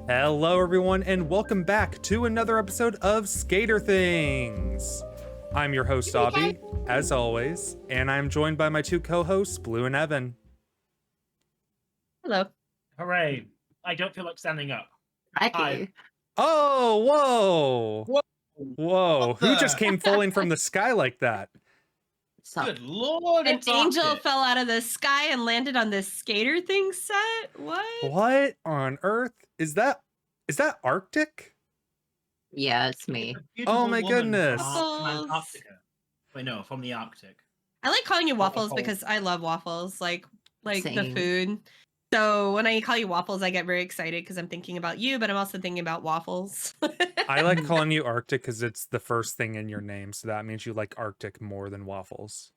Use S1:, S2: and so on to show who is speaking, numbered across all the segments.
S1: Hello, everyone, and welcome back to another episode of Skader Things. I'm your host, Obby, as always, and I'm joined by my two co-hosts, Blue and Evan.
S2: Hello.
S3: Hooray. I don't feel like standing up.
S2: Hi.
S1: Oh, whoa! Whoa, who just came falling from the sky like that?
S3: Good lord,
S2: An
S3: it's
S2: angel
S3: Arctic.
S2: fell out of the sky and landed on this skater thing set? What?
S1: What on earth? Is that Arctic?
S4: Yeah, it's me.
S3: It's a beautiful
S1: Oh my
S3: woman
S1: goodness.
S3: From
S2: Waffles.
S3: Antarctica. Wait, no, from the Arctic.
S2: I like calling you waffles
S3: Waffles.
S2: because I love waffles, like the
S4: Same.
S2: food. So when I call you waffles, I get very excited because I'm thinking about you, but I'm also thinking about waffles.
S1: I like calling you Arctic because it's the first thing in your name, so that means you like Arctic more than waffles.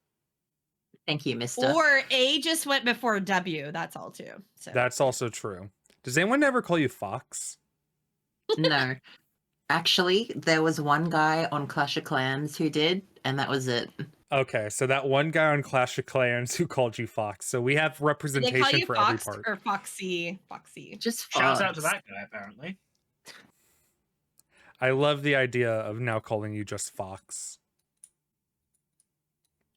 S4: Thank you, mister.
S2: Or A just went before W. That's all too. So
S1: That's also true. Does anyone ever call you Fox?
S4: No. Actually, there was one guy on Clash of Clans who did, and that was it.
S1: Okay, so that one guy on Clash of Clans who called you Fox. So we have
S2: do they call
S1: representation
S2: you
S1: for
S2: Fox
S1: every part.
S2: or Foxy? Foxy.
S4: Just
S3: Shouts out to
S4: Fox.
S3: that guy, apparently.
S1: I love the idea of now calling you just Fox.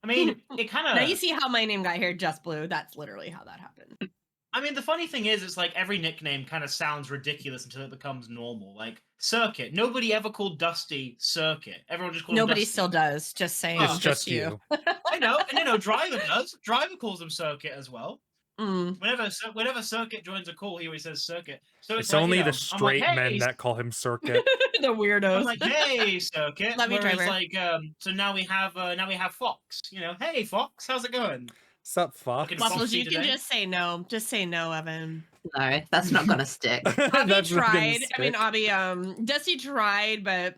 S3: I mean, it kind
S2: Now you
S3: of...
S2: see how my name got here, Just Blue. That's literally how that happened.
S3: I mean, the funny thing is, it's like every nickname kind of sounds ridiculous until it becomes normal. Like, Circuit. Nobody ever called Dusty Circuit. Everyone just called him
S2: Nobody
S3: Dusty.
S2: still does. Just saying.
S1: It's just you.
S3: I know, and Driver does. Driver calls him Circuit as well.
S2: Mm.
S3: Whenever Circuit joins a call, he always says Circuit. So
S1: It's
S3: like,
S1: only
S3: you know,
S1: the
S3: I'm like,
S1: straight
S3: hey,
S1: men that call him Circuit.
S2: The weirdos.
S3: I'm like, hey, Circuit.
S2: Love you,
S3: Whereas,
S2: Driver.
S3: like, so now we have Fox. You know, hey, Fox, how's it going?
S1: Sup, Fox?
S3: Looking
S2: Waffles,
S3: Foxy
S2: you can
S3: today?
S2: just say no. Just say no, Evan.
S4: No, that's not gonna stick.
S2: Obby
S1: That's not gonna
S2: tried. I mean,
S1: stick.
S2: Obby, Dusty tried, but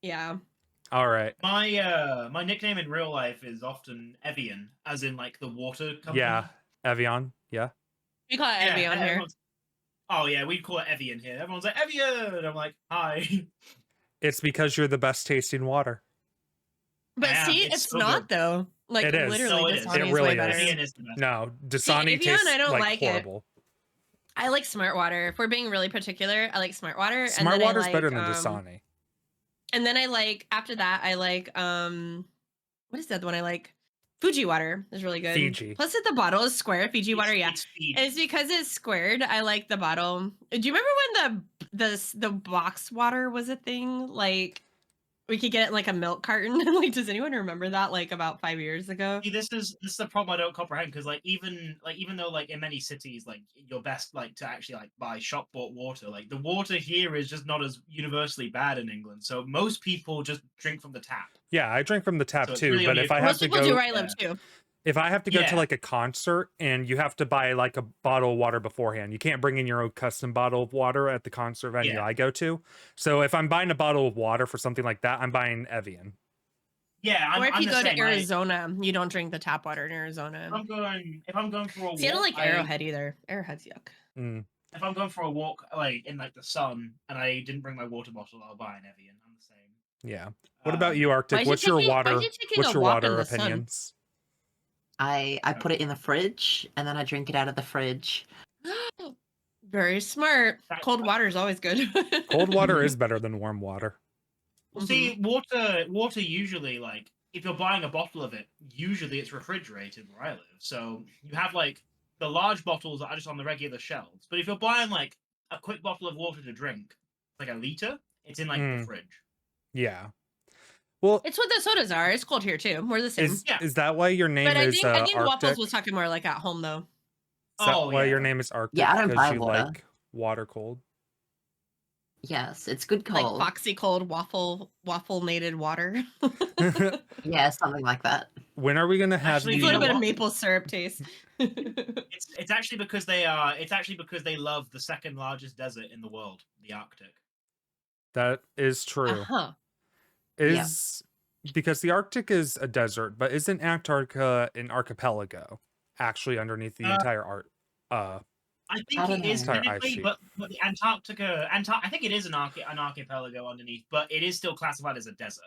S2: yeah.
S1: All right.
S3: My nickname in real life is often Evian, as in like the water company.
S1: Yeah. Evian. Yeah.
S2: We call it Evan on here.
S3: everyone's- Oh yeah, we'd call it Evian here. Everyone's like Evian. I'm like, hi.
S1: It's because you're the best tasting water.
S2: But
S3: Yeah,
S2: see,
S3: it's
S2: it's
S3: so
S2: not
S3: good.
S2: though. Like
S1: It is.
S2: literally,
S3: No, it is.
S2: Dasani
S1: It
S2: is
S1: really
S2: way
S1: is.
S2: better.
S3: Evian is the best.
S1: No, Dasani
S2: Evian,
S1: tastes
S2: I don't
S1: like
S2: like it.
S1: horrible.
S2: I like Smart Water. If we're being really particular, I like Smart Water.
S1: Smart
S2: and then
S1: water's
S2: I like,
S1: better than Dasani.
S2: And then I like after that, I like what is the other one I like? Fuji water is really good.
S1: Fiji.
S2: Plus, if the bottle is square, Fiji water, yeah.
S3: It's speed.
S2: And it's because it's squared. I like the bottle. Do you remember when the box water was a thing? Like we could get it in like a milk carton. Like, does anyone remember that? Like about 5 years ago.
S3: See, this is the problem I don't comprehend because even though like in many cities like you're best like to actually like buy shop bought water, like the water here is just not as universally bad in England. So most people just drink from the tap.
S1: Yeah, I drink from the tap
S3: So it's
S1: too,
S3: really
S1: but
S3: only
S1: if I
S3: a-
S1: have
S2: Most
S1: to
S2: people do
S1: go
S2: where I live too.
S1: if I have to go to
S3: Yeah.
S1: like a concert and you have to buy like a bottle of water beforehand, you can't bring in your own custom bottle of water at the concert venue
S3: Yeah.
S1: I go to. So if I'm buying a bottle of water for something like that, I'm buying Evian.
S3: Yeah, I'm,
S2: Or if
S3: I'm
S2: you
S3: the
S2: go
S3: same.
S2: to Arizona, you don't drink the tap water in Arizona.
S3: If I'm going for a walk,
S2: See, I don't like Arrowhead either. Arrowhead's yuck.
S3: If I'm going for a walk like in like the sun and I didn't bring my water bottle, I'll buy an Evian. I'm the same.
S1: Yeah. What about you, Arctic?
S2: why'd you
S1: What's your
S2: taking-
S1: water?
S2: why'd you taking
S1: What's
S2: a
S1: your
S2: walk in
S1: water
S2: the sun?
S1: opinions?
S4: I put it in the fridge, and then I drink it out of the fridge.
S2: Very smart. Cold water is always good.
S1: Cold water is better than warm water.
S3: Well, see, water usually like if you're buying a bottle of it, usually it's refrigerated where I live. So you have like the large bottles that are just on the regular shelves. But if you're buying like a quick bottle of water to drink, like a liter, it's in like the fridge.
S1: Yeah. Well,
S2: It's what the sodas are. It's cold here too. We're the same.
S1: is that why your name
S2: But I
S1: is
S2: think
S1: Arctic?
S2: Waffles was talking more like at home though.
S1: Is that
S3: Oh,
S1: why
S3: yeah.
S1: your name is Arctic?
S4: Yeah, I don't
S1: because
S4: buy
S1: you
S4: water.
S1: like water cold.
S4: Yes, it's good
S2: Like
S4: cold.
S2: foxy cold waffle mated water.
S4: Yeah, something like that.
S1: When are we gonna have
S3: Actually,
S2: It's
S1: you?
S2: a little
S3: know
S2: bit of
S3: what?
S2: maple syrup taste.
S3: It's actually because they love the second largest desert in the world, the Arctic.
S1: That is true.
S2: Uh-huh.
S1: Is because the Arctic is a desert, but isn't Antarctica an archipelago? Actually, underneath the entire
S3: I
S4: I
S3: think
S4: don't
S3: it is
S4: know.
S1: Entire ice
S3: technically,
S1: sheet.
S3: but the Antarctica, I think it is an archipelago underneath, but it is still classified as a desert.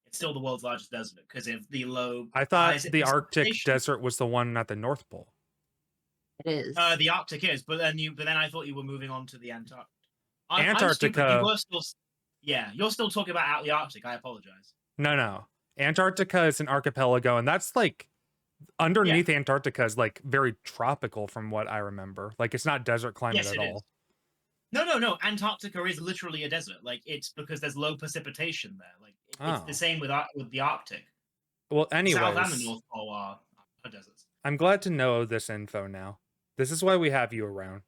S3: It's still the world's largest desert because of the low.
S1: I thought
S3: is it
S1: the Arctic
S3: precipitation?
S1: desert was the one at the North Pole.
S4: It is.
S3: The Arctic is, but then I thought you were moving on to the Antarctic. I'm stupid.
S1: Antarctica.
S3: You were still, yeah, you're still talking about out the Arctic. I apologize.
S1: No. Antarctica is an archipelago, and that's like underneath Antarctica is like very tropical from what I remember. Like it's not desert climate
S3: Yes,
S1: at
S3: it
S1: all.
S3: is. No. Antarctica is literally a desert. Like it's because there's low precipitation there. Like it's the same with the Arctic.
S1: Well, anyways,
S3: South and the North Pole are deserts.
S1: I'm glad to know this info now. This is why we have you around.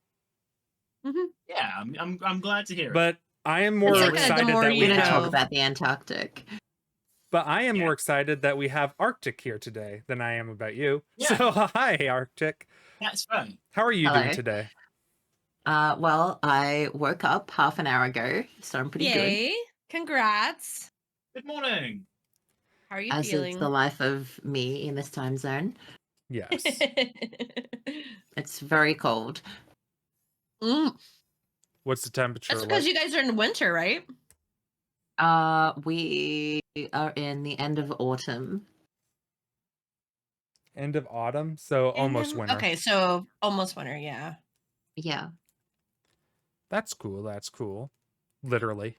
S3: Yeah, I'm glad to hear it.
S1: But I am more
S2: It's like
S1: excited
S2: the more
S1: that
S2: you
S1: we
S4: We're gonna talk
S1: have.
S4: about the Antarctic.
S1: But I am
S3: Yeah.
S1: more excited that we have Arctic here today than I am about you.
S3: Yeah.
S1: So hi, Arctic.
S3: That's fine.
S1: How are you
S4: Hello.
S1: doing today?
S4: Well, I woke up half an hour ago, so I'm pretty
S2: Yay! Congrats.
S3: Good morning.
S2: How are you
S4: good. As
S2: feeling?
S4: is the life of me in this time zone.
S1: Yes.
S4: It's very cold.
S1: What's the temperature
S2: That's because
S1: like?
S2: you guys are in winter, right?
S4: We are in the end of autumn.
S1: End of autumn, so almost winter.
S2: Okay, so almost winter, yeah.
S4: Yeah.
S1: That's cool. That's cool. Literally.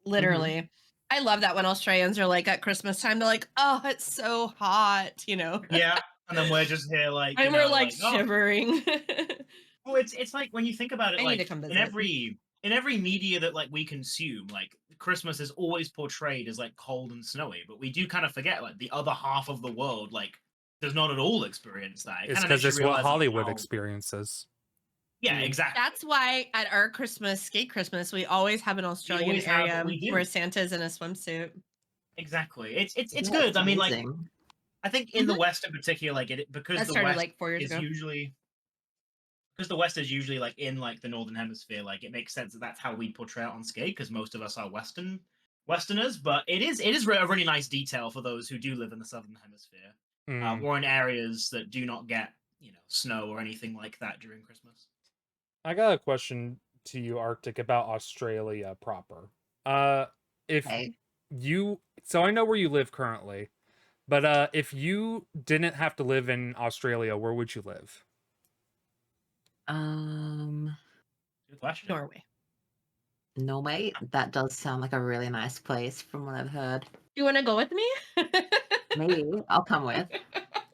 S2: Literally. I love that when Australians are like at Christmas time, they're like, oh, it's so hot, you know?
S3: Yeah, and then we're just here like,
S2: And we're like
S3: oh.
S2: shivering.
S3: Well, it's like when you think about it,
S2: I need
S3: like
S2: to come
S3: in
S2: visit.
S3: every media that like we consume, like Christmas is always portrayed as like cold and snowy, but we do kind of forget like the other half of the world like does not at all experience that.
S1: It's because it's what Hollywood experiences.
S3: Yeah, exactly.
S2: That's why at our Skate Christmas, we always have an Australian area where Santa's in a swimsuit.
S3: Exactly. It's
S4: Yeah,
S3: good.
S4: it's
S3: I mean, like
S4: amazing.
S3: I think in the West in particular, like because
S2: That
S3: the
S2: started
S3: West
S2: like 4 years
S3: is
S2: ago.
S3: usually because the West is usually like in like the Northern Hemisphere, like it makes sense that that's how we portray it on Skate because most of us are Westerners. But it is a really nice detail for those who do live in the Southern Hemisphere or in areas that do not get snow or anything like that during Christmas.
S1: I got a question to you, Arctic, about Australia proper. If you, so I know where you live currently, but if you didn't have to live in Australia, where would you live?
S3: Good question.
S4: Norway. That does sound like a really nice place from what I've heard.
S2: You want to go with me?
S4: Maybe I'll come with.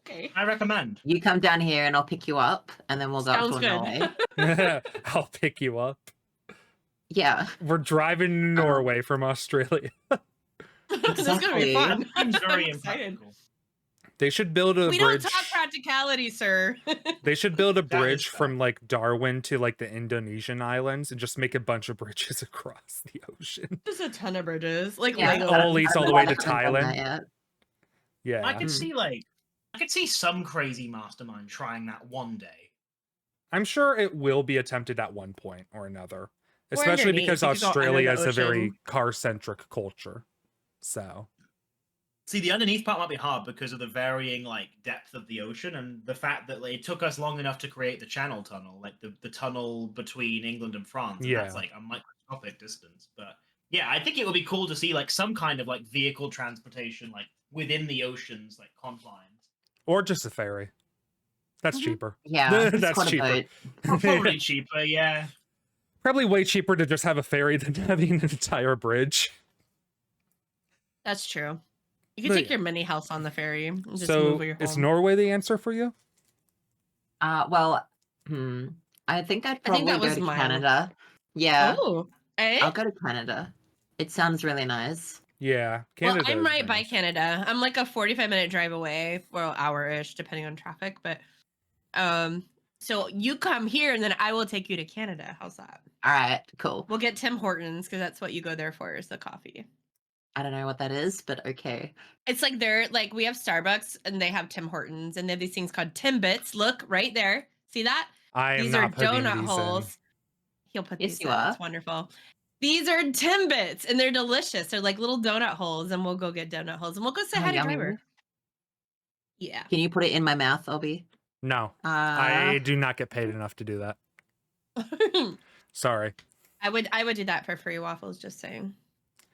S2: Okay.
S3: I recommend.
S4: You come down here and I'll pick you up, and then we'll go
S2: Sounds
S4: to
S2: good.
S4: Norway.
S1: I'll pick you up.
S4: Yeah.
S1: We're driving to Norway from Australia.
S2: This is gonna be fun.
S3: Seems very
S2: I'm excited.
S3: impractical.
S1: They should build a
S2: We
S1: bridge.
S2: don't talk practicality, sir.
S1: They should build a
S3: That is
S1: bridge
S3: fair.
S1: from like Darwin to like the Indonesian islands and just make a bunch of bridges across the ocean.
S2: There's a ton of bridges, like
S4: Yeah.
S2: Lego.
S1: All leads all the way to
S4: I haven't done that
S1: Thailand.
S4: yet.
S1: Yeah.
S3: I could see some crazy mastermind trying that one day.
S1: I'm sure it will be attempted at one point or another.
S2: Or
S1: Especially
S2: underneath,
S1: because
S2: you could go under
S1: Australia
S2: the
S1: is a very
S2: ocean.
S1: car-centric culture. So
S3: See, the underneath part might be hard because of the varying like depth of the ocean and the fact that it took us long enough to create the Channel Tunnel, like the tunnel between England and France. And that's
S1: Yeah.
S3: like a microscopic distance. But yeah, I think it would be cool to see like some kind of like vehicle transportation like within the ocean's like confines.
S1: or just a ferry. That's
S2: Mhm.
S1: cheaper.
S4: Yeah,
S1: That's
S4: squad a
S1: cheaper.
S4: boat.
S3: Probably cheaper, yeah.
S1: Probably way cheaper to just have a ferry than having an entire bridge.
S2: That's true. You can
S1: But-
S2: take your mini house on the ferry and just
S1: So
S2: move your home.
S1: is Norway the answer for you?
S4: Well, I think I'd
S2: I think
S4: probably
S2: that
S4: go
S2: was
S4: to
S2: mine.
S4: Canada. Yeah,
S2: Oh, eh?
S4: I'll go to Canada. It sounds really nice.
S1: Yeah, Canada.
S2: Well, I'm
S1: is
S2: right by
S1: nice.
S2: Canada. I'm like a 45-minute drive away, well, hour-ish, depending on traffic. But so you come here, and then I will take you to Canada. How's that?
S4: All right, cool.
S2: We'll get Tim Hortons because that's what you go there for, is the coffee.
S4: I don't know what that is, but okay.
S2: It's like they're like we have Starbucks and they have Tim Hortons, and they have these things called Timbits. Look right there. See that?
S1: I am
S2: These
S1: not
S2: are
S1: putting
S2: donut
S1: these
S2: holes. He'll put
S4: Yes,
S2: these
S4: you
S2: in.
S4: are.
S2: It's wonderful. These are Timbits, and they're delicious. They're like little donut holes, and we'll go get donut holes, and we'll go say
S4: Oh,
S2: hi to
S4: yummy.
S2: Driver. Yeah.
S4: Can you put it in my mouth, Obby?
S1: in. No, I
S4: Uh,
S1: do not get paid enough to do that. Sorry.
S2: I would do that for free waffles. Just saying.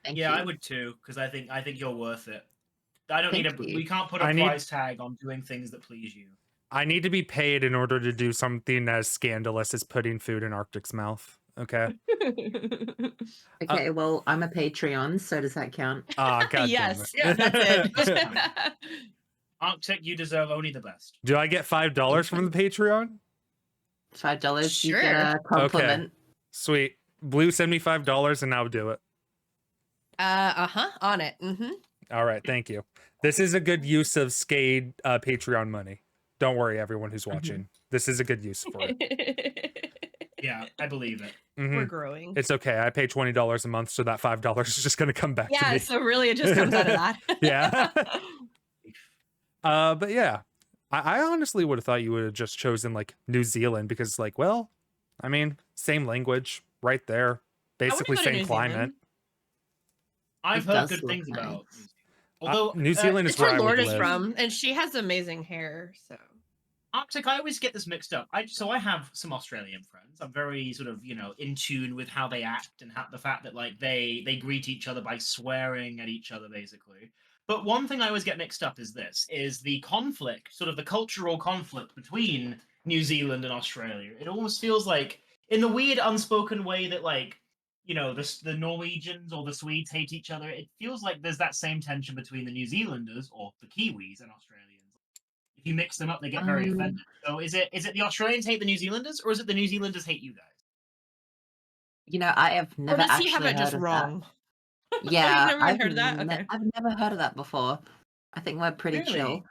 S4: thank
S3: Yeah,
S4: you.
S3: I would too, because I think you're worth it. I don't
S4: Thank
S3: need
S4: you.
S3: we can't put a
S1: I need-
S3: price tag on doing things that please you.
S1: I need to be paid in order to do something as scandalous as putting food in Arctic's mouth. Okay.
S4: Okay, well, I'm a Patreon, so does that count?
S1: Ah, god damn
S2: Yes,
S3: Yeah,
S2: that's it.
S3: Arctic, you deserve only the best.
S1: Do I get $5 from the Patreon?
S4: $5, you get
S2: Sure.
S4: a compliment.
S1: Sweet. Blue, send me $5 and I'll do it.
S2: On it. Mm-hmm.
S1: All right, thank you. This is a good use of Skade Patreon money. Don't worry, everyone who's watching. This is a good use for it.
S3: Yeah, I believe it.
S1: Mhm.
S2: We're growing.
S1: It's okay. I pay $20 a month, so that $5 is just going to come back to
S2: Yeah,
S1: me.
S2: so really it just comes out of that.
S1: Yeah. But yeah, I honestly would have thought you would have just chosen like New Zealand because, like, well, I mean, same language right there, basically
S2: go to
S1: same
S2: New
S1: climate.
S2: Zealand.
S3: I've
S4: It
S3: heard
S4: does
S3: good
S4: look
S3: things
S4: nice.
S3: about New Zealand. Although
S1: New Zealand is
S2: It's
S1: where
S2: where
S1: I would
S2: Lord is
S1: live.
S2: from, and she has amazing hair, so.
S3: Arctic, I always get this mixed up. I have some Australian friends. I'm very sort of, in tune with how they act and the fact that like they greet each other by swearing at each other basically. But one thing I always get mixed up is the conflict, sort of the cultural conflict between New Zealand and Australia. It almost feels like in the weird unspoken way that like the Norwegians or the Swedes hate each other. It feels like there's that same tension between the New Zealanders or the Kiwis and Australians. If you mix them up, they get very offended. So is it the Australians hate the New Zealanders, or is it the New Zealanders hate you guys?
S4: I have
S2: Or
S4: never
S2: does he have
S4: actually
S2: it
S4: heard
S2: just
S4: of
S2: wrong?
S4: that. Yeah,
S2: You've never even heard of that? Okay.
S4: I've never heard of that before. I think we're pretty
S3: Really?
S4: chill.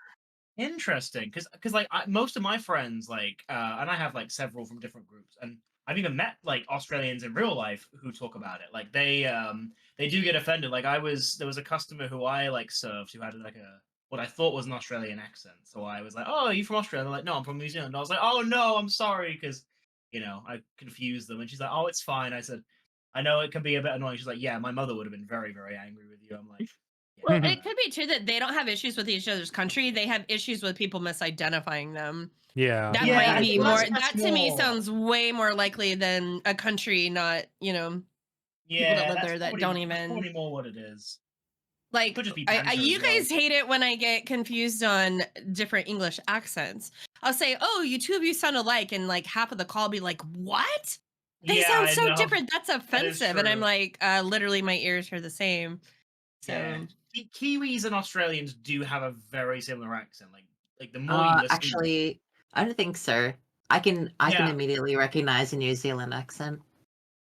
S3: Interesting, because like most of my friends like, and I have like several from different groups, and I've even met like Australians in real life who talk about it. Like they do get offended. Like there was a customer who I like served who had like what I thought was an Australian accent. So I was like, "Oh, are you from Australia?" They're like, "No, I'm from New Zealand." And I was like, "Oh no, I'm sorry," because I confused them. And she's like, "Oh, it's fine." I said, "I know it can be a bit annoying." She's like, "Yeah, my mother would have been very, very angry with you." I'm like,
S2: Well,
S3: yeah,
S2: it could be too that they don't have issues with each other's country. They have issues with people misidentifying them.
S1: Yeah.
S2: That
S3: Yeah,
S2: might
S3: I
S2: be
S3: think
S2: more.
S3: that's
S2: That to me
S3: more-
S2: sounds way more likely than a country not, people that live
S3: that's
S2: there that
S3: probably-
S2: don't
S3: that's
S2: even
S3: probably more what it is.
S2: like.
S3: Could just be
S2: I
S3: banter
S2: you
S3: as well.
S2: guys hate it when I get confused on different English accents. I'll say, "Oh, you two of you sound alike," and like half of the call be like, "What? They
S3: Yeah,
S2: sound
S3: I
S2: so
S3: know.
S2: different. That's offensive." And I'm
S3: true.
S2: like, literally, my ears hear the same. So.
S3: Yeah. Kiwis and Australians do have a very similar accent. Like the more you listen.
S4: Actually, I don't think so. I can
S3: Yeah.
S4: immediately recognize a New Zealand accent.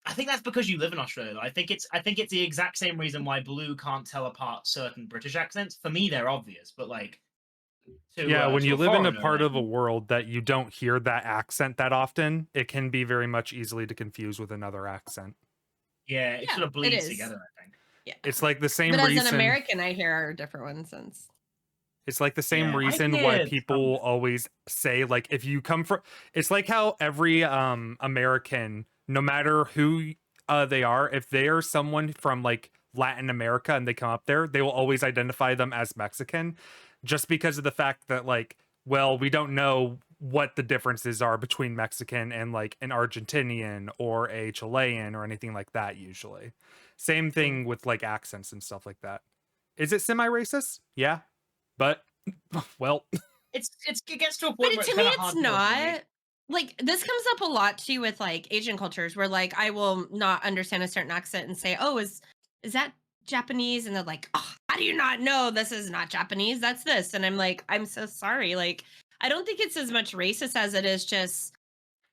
S3: I think that's because you live in Australia. Though. I think it's the exact same reason why Blue can't tell apart certain British accents. For me, they're obvious, but like.
S1: When you live in a
S3: foreigner,
S1: part
S3: like-
S1: of a world that you don't hear that accent that often, it can be very much easily to confuse with another accent.
S3: Yeah, it sort of
S2: it
S3: bleeds
S2: is.
S3: together. I think.
S2: Yeah.
S1: It's like the same
S2: But
S1: reason.
S2: as an American, I hear a different one since.
S1: It's like the same
S3: Yeah, I
S1: reason
S3: hear
S1: why
S3: some-
S1: people always say, like, if you come from, it's like how every American, no matter who they are, if they are someone from like Latin America and they come up there, they will always identify them as Mexican, just because of the fact that, like, well, we don't know what the differences are between Mexican and like an Argentinian or a Chilean or anything like that. Usually, same thing with like accents and stuff like that. Is it semi-racist? Yeah. But well,
S3: it gets to a point
S2: But
S3: where
S2: to me,
S3: kinda
S2: it's
S3: hard to avoid.
S2: not. Like, this comes up a lot too with like Asian cultures where like I will not understand a certain accent and say, "Oh, is that Japanese?" And they're like, "Oh, how do you not know this is not Japanese? That's this." And I'm like, "I'm so sorry." Like, I don't think it's as much racist as it is just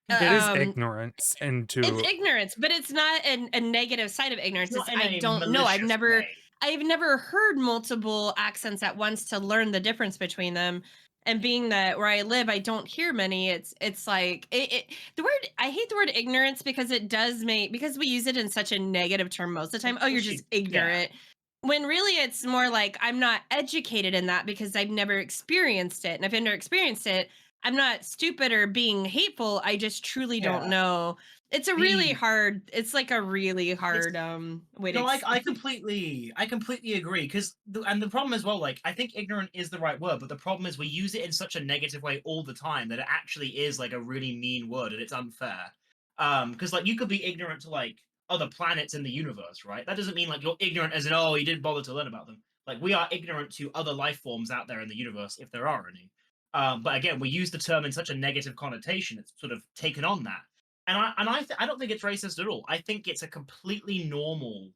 S1: it is ignorance into
S2: it's ignorance, but it's not a negative side of ignorance.
S3: Not
S2: It's
S3: in
S2: I
S3: a
S2: don't know.
S3: malicious way.
S2: I've never heard multiple accents at once to learn the difference between them. And being that where I live, I don't hear many. It's like the word. I hate the word ignorance because it does because we use it in such a negative term most of the time. Oh, you're just ignorant. When really it's more like I'm not educated in that because I've never experienced it. And if I've never experienced it, I'm not stupid or being hateful. I just truly don't know. It's a really hard. It's like a really hard way to.
S3: No, I completely agree. Because the problem as well, like I think ignorant is the right word, but the problem is we use it in such a negative way all the time that it actually is like a really mean word and it's unfair. Because like you could be ignorant to like other planets in the universe, right? That doesn't mean like you're ignorant as in you didn't bother to learn about them. Like we are ignorant to other life forms out there in the universe if there are any. But again, we use the term in such a negative connotation; it's sort of taken on that. I don't think it's racist at all. I think it's a completely normal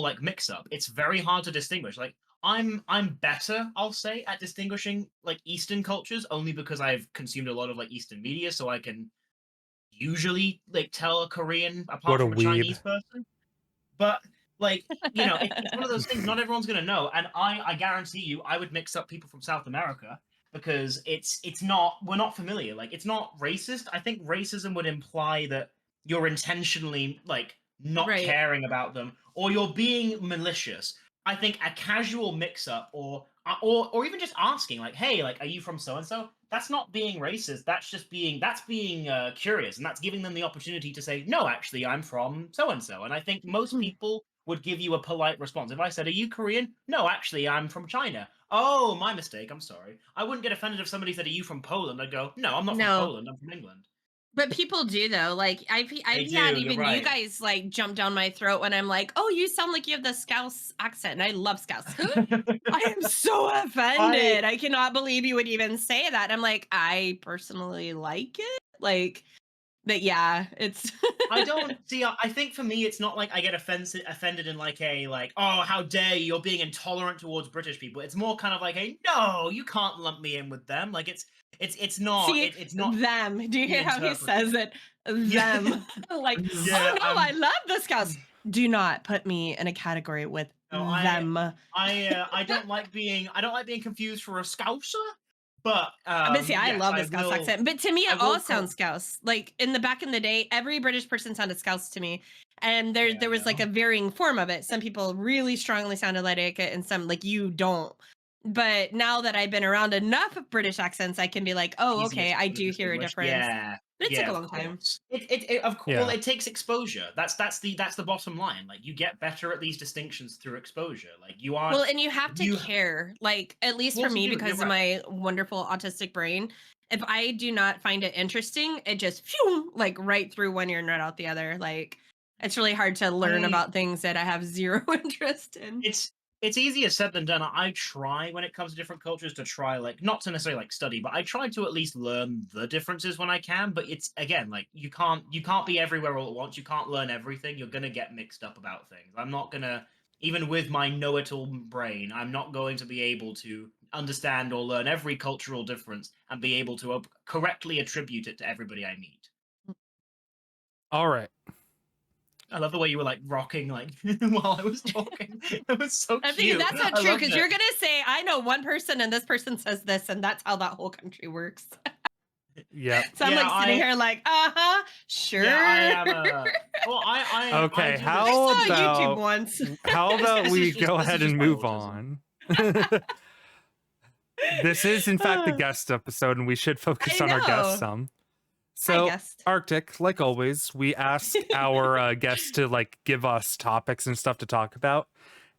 S3: like mix up. It's very hard to distinguish. Like I'm better, I'll say, at distinguishing like Eastern cultures only because I've consumed a lot of like Eastern media, so I can usually like tell a Korean apart
S1: What a
S3: from a
S1: weeb.
S3: Chinese person. But like, it's one of those things not everyone's gonna know. And I guarantee you I would mix up people from South America because we're not familiar. Like it's not racist. I think racism would imply that you're intentionally like not
S2: Right.
S3: caring about them or you're being malicious. I think a casual mix up or even just asking like, hey, like, are you from so and so? That's not being racist. That's just being curious, and that's giving them the opportunity to say, no, actually, I'm from so and so. And I think most people would give you a polite response. If I said, are you Korean? No, actually, I'm from China. Oh, my mistake. I'm sorry. I wouldn't get offended if somebody said, are you from Poland? I'd go, no, I'm not from Poland. I'm from England.
S2: But people do though. Like I've had even you guys like jump down my throat when I'm like, "Oh, you sound like you have the Scouse accent," and I love Scouse. I am so offended. I cannot believe you would even say that. I'm like, I personally like it. Like, but yeah, it's.
S3: I don't see. I think for me, it's not like I get offended in like a like, oh, how dare you? You're being intolerant towards British people. It's more kind of like, hey, no, you can't lump me in with them. Like it's not.
S2: See,
S3: it's not
S2: them. Do you hear how he says it? Them.
S3: Yeah.
S2: Like,
S3: Yeah,
S2: oh no, I love the Scouts. Do not put me in a category with them.
S3: I don't like being confused for a Scouser. But
S2: see, I
S3: yes,
S2: love the Scouse accent. But to me, it all sounds Scouse. Like back in the day, every British person sounded Scouse to me. And there was like a varying form of it. Some people really strongly sounded like it, and some like you don't. But now that I've been around enough of British accents, I can be like, oh, okay, I do hear a difference.
S3: Yeah.
S2: But it took a long time.
S3: It of course. Well, it takes exposure. That's the bottom line. Like you get better at these distinctions through exposure. Like you are.
S2: Well, and you have to care. Like at least for me, because of my wonderful autistic brain, if I do not find it interesting, it just like right through one ear and right out the other. Like it's really hard to learn about things that I have zero interest in.
S3: It's easier said than done. I try when it comes to different cultures to try like not to necessarily like study, but I try to at least learn the differences when I can. But it's again like you can't be everywhere all at once. You can't learn everything. You're gonna get mixed up about things. I'm not gonna even with my know-it-all brain. I'm not going to be able to understand or learn every cultural difference and be able to correctly attribute it to everybody I meet.
S1: All right.
S3: I love the way you were like rocking like while I was talking. It was so cute.
S2: I think that's not true because you're gonna say I know one person and this person says this and that's how that whole country works.
S1: Yeah.
S2: So I'm like sitting here like, sure.
S3: Yeah, I am. Well, I
S1: okay.
S3: I
S1: how
S2: I saw
S1: about
S2: YouTube once?
S1: How about we go ahead and move on? This is in fact the guest episode, and we should focus on our guests some. So, Arctic, like always, we ask our guests to like give us topics and stuff to talk about.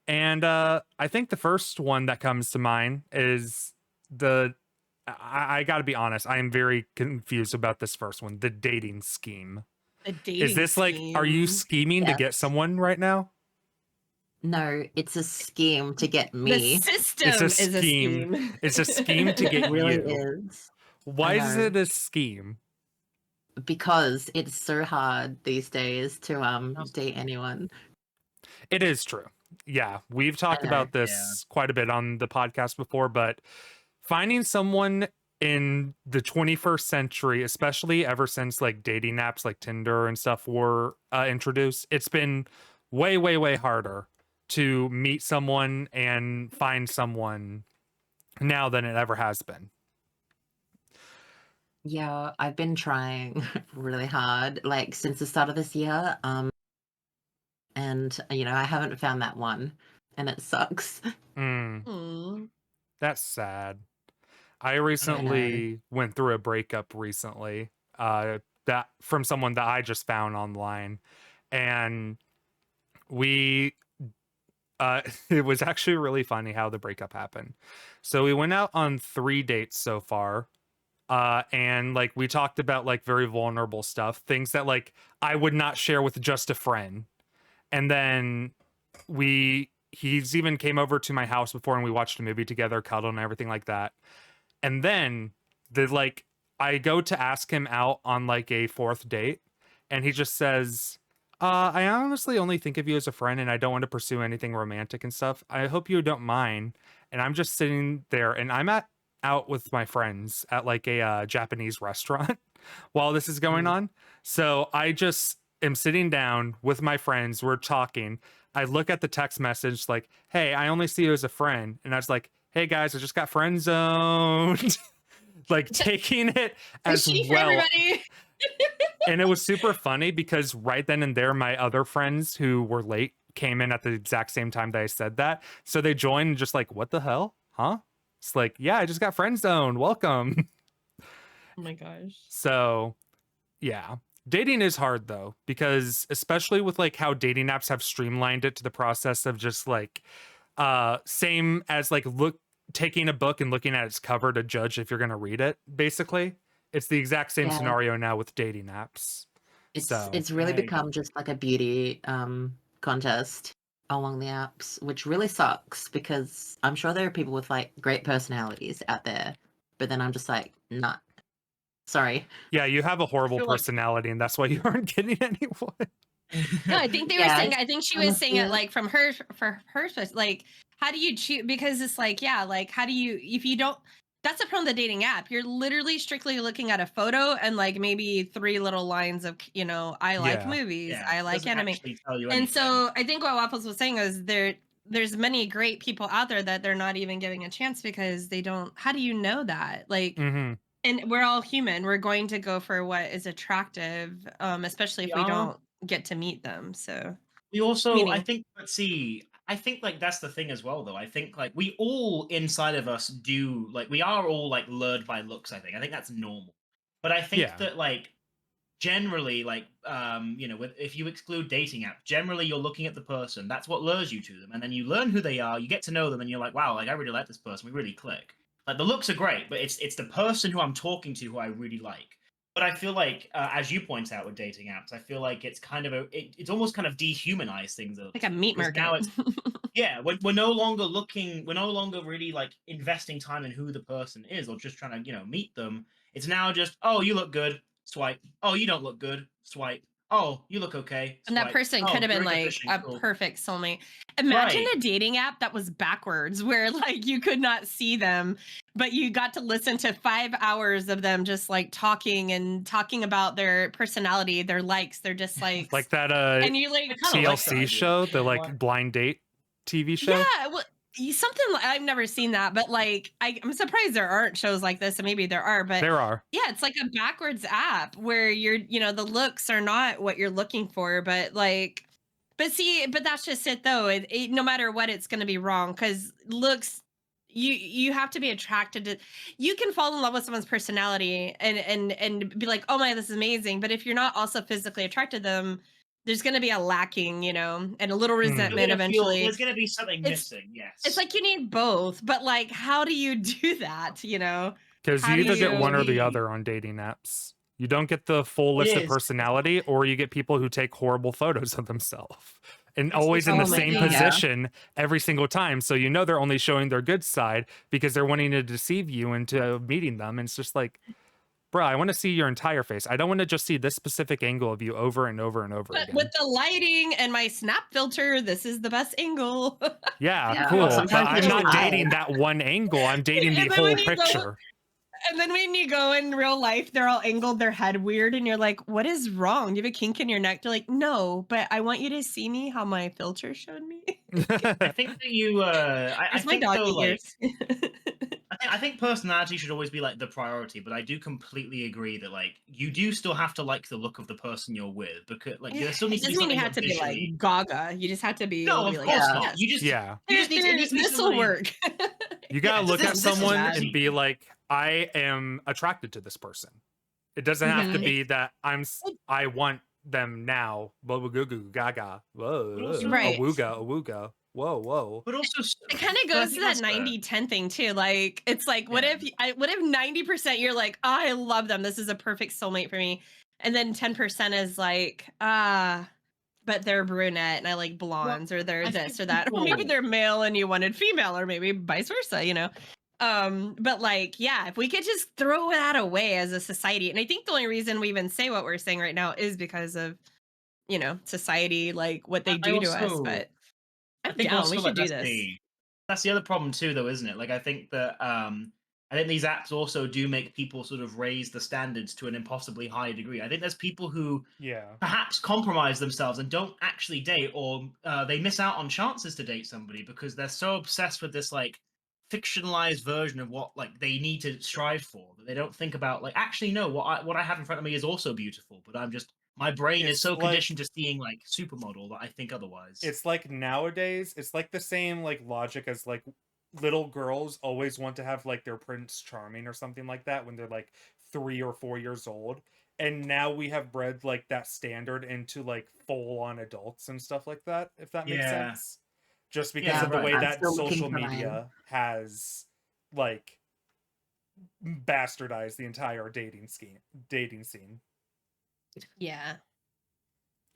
S1: And I think the first one that comes to mind is I got to be honest, I am very confused about this first one, the dating scheme.
S2: The dating
S1: is this like, are you scheming to get someone right now?
S4: No, it's a scheme to get me.
S2: The system is a scheme.
S1: It's a scheme to get
S4: really
S1: you.
S4: Is.
S1: Why is it a scheme?
S4: Because it's so hard these days to date anyone.
S1: It is true. Yeah, we've talked about this quite a bit on the podcast before, but finding someone in the 21st century, especially ever since like dating apps like Tinder and stuff were introduced, it's been way, way, way harder to meet someone and find someone now than it ever has been.
S4: Yeah, I've been trying really hard, like since the start of this year. And I haven't found that one, and it sucks.
S1: That's sad. I recently went through a breakup recently, that from someone that I just found online, and we it was actually really funny how the breakup happened. So we went out on 3 dates so far. And like we talked about like very vulnerable stuff, things that like I would not share with just a friend. And then he's even came over to my house before and we watched a movie together, cuddled and everything like that. And then the like I go to ask him out on like a 4th date, and he just says, I honestly only think of you as a friend, and I don't want to pursue anything romantic and stuff. I hope you don't mind. And I'm just sitting there, and I'm out with my friends at like a Japanese restaurant while this is going on. So I just am sitting down with my friends. We're talking. I look at the text message like, hey, I only see you as a friend. And I was like, hey guys, I just got friend zoned. Like taking it as well. And it was super funny because right then and there, my other friends who were late came in at the exact same time that I said that. So they joined and just like, what the hell? Huh? It's like, yeah, I just got friend zoned. Welcome.
S2: Oh my gosh.
S1: So yeah. Dating is hard though, because especially with like how dating apps have streamlined it to the process of just like same as like taking a book and looking at its cover to judge if you're going to read it. Basically, it's the exact same scenario now with dating apps.
S4: It's really become just like a beauty contest along the apps, which really sucks because I'm sure there are people with like great personalities out there, but then I'm just like, nah, sorry.
S1: Yeah, you have a horrible personality, and that's why you aren't getting anyone.
S2: No, I think they were saying. I think she was saying it like from her like, how do you choose? Because it's like, yeah, like how do you if you don't? That's the problem with the dating app. You're literally strictly looking at a photo and like maybe 3 little lines of, you know, I like movies, I like anime. And so I think what Waffles was saying is there's many great people out there that they're not even giving a chance because they don't. How do you know that? Like. And we're all human. We're going to go for what is attractive, especially if we don't get to meet them. So
S3: we also, I think like that's the thing as well, though. I think like we all inside of us do like we are all like lured by looks. I think that's normal. But I think that like generally, like you know, if you exclude dating apps, generally you're looking at the person. That's what lures you to them, and then you learn who they are. You get to know them, and you're like, wow, like I really like this person. We really click. Like the looks are great, but it's the person who I'm talking to who I really like. But I feel like, as you point out with dating apps, I feel like it's kind of it's almost kind of dehumanized things.
S2: Like a meat market.
S3: Now it's we're no longer looking, we're no longer really like investing time in who the person is or just trying to meet them. It's now just, oh, you look good, swipe. Oh, you don't look good, swipe. Oh, you look okay.
S2: And that person could have been like a perfect soulmate. Imagine a dating app that was backwards where like you could not see them, but you got to listen to 5 hours of them just like talking about their personality, their likes, their dislikes.
S1: Like that
S2: and you like
S1: TLC show, the like blind date TV show.
S2: Yeah, well, something like, I've never seen that, but like I'm surprised there aren't shows like this, and maybe there are, but
S1: there are.
S2: Yeah, it's like a backwards app where you're, the looks are not what you're looking for, but like, but that's just it though. It no matter what, it's going to be wrong because looks. You have to be attracted to. You can fall in love with someone's personality and be like, oh my, this is amazing. But if you're not also physically attracted to them, there's going to be a lacking, and a little resentment eventually.
S3: There's going to be something missing, yes.
S2: It's like you need both, but like, how do you do that,
S1: Because you either get one or the other on dating apps. You don't get the full list of personality, or you get people who take horrible photos of themselves. And always in the same position every single time. So they're only showing their good side because they're wanting to deceive you into meeting them. And it's just like, bro, I want to see your entire face. I don't want to just see this specific angle of you over and over and over again.
S2: With the lighting and my snap filter, this is the best angle.
S1: Yeah, cool. But I'm not dating that one angle. I'm dating the whole picture.
S2: And then when you go in real life, they're all angled, their head weird, and you're like, what is wrong? Do you have a kink in your neck? They're like, no, but I want you to see me how my filter showed me.
S3: I think that you I think
S2: my
S3: though, like, I think personality should always be like the priority, but I do completely agree that like you do still have to like the look of the person you're with, because like there still needs to be something.
S2: You have to be like Gaga. You just have to be.
S3: No, of course not. You just
S2: this will work.
S1: You gotta look at someone and be like, I am attracted to this person. It doesn't have to be that I want them now. Gaga. Whoa.
S2: Right.
S1: Awooga. Whoa.
S3: But also,
S2: it kind of goes to that 90-10 thing too. Like, it's like, what if 90% you're like, oh, I love them, this is a perfect soulmate for me, and then 10% is like, but they're brunette and I like blondes, or they're this or that, or maybe they're male and you wanted female, or maybe vice versa. But like, yeah, if we could just throw that away as a society, and I think the only reason we even say what we're saying right now is because of, society, like what they
S3: I
S2: do to us.
S3: also,
S2: But
S3: I
S2: I'm
S3: think
S2: down. We
S3: also
S2: should
S3: like
S2: do this.
S3: that's the other problem too, though, isn't it? Like I think that I think these apps also do make people sort of raise the standards to an impossibly high degree. I think there's people who
S1: Yeah.
S3: perhaps compromise themselves and don't actually date, or they miss out on chances to date somebody because they're so obsessed with this like fictionalized version of what like they need to strive for that they don't think about like actually no, what I have in front of me is also beautiful, but my brain is
S1: It's
S3: so
S1: like-
S3: conditioned to seeing like supermodel that I think otherwise.
S1: It's like nowadays, it's like the same like logic as like little girls always want to have like their Prince Charming or something like that when they're like 3 or 4 years old. And now we have bred like that standard into like full on adults and stuff like that, if that makes
S3: Yeah.
S1: sense. Just because
S3: Yeah,
S1: of the
S3: right.
S1: way
S4: I'm
S1: that
S4: still looking
S1: social
S4: for mine.
S1: media has like bastardized the entire dating scene.
S2: Yeah.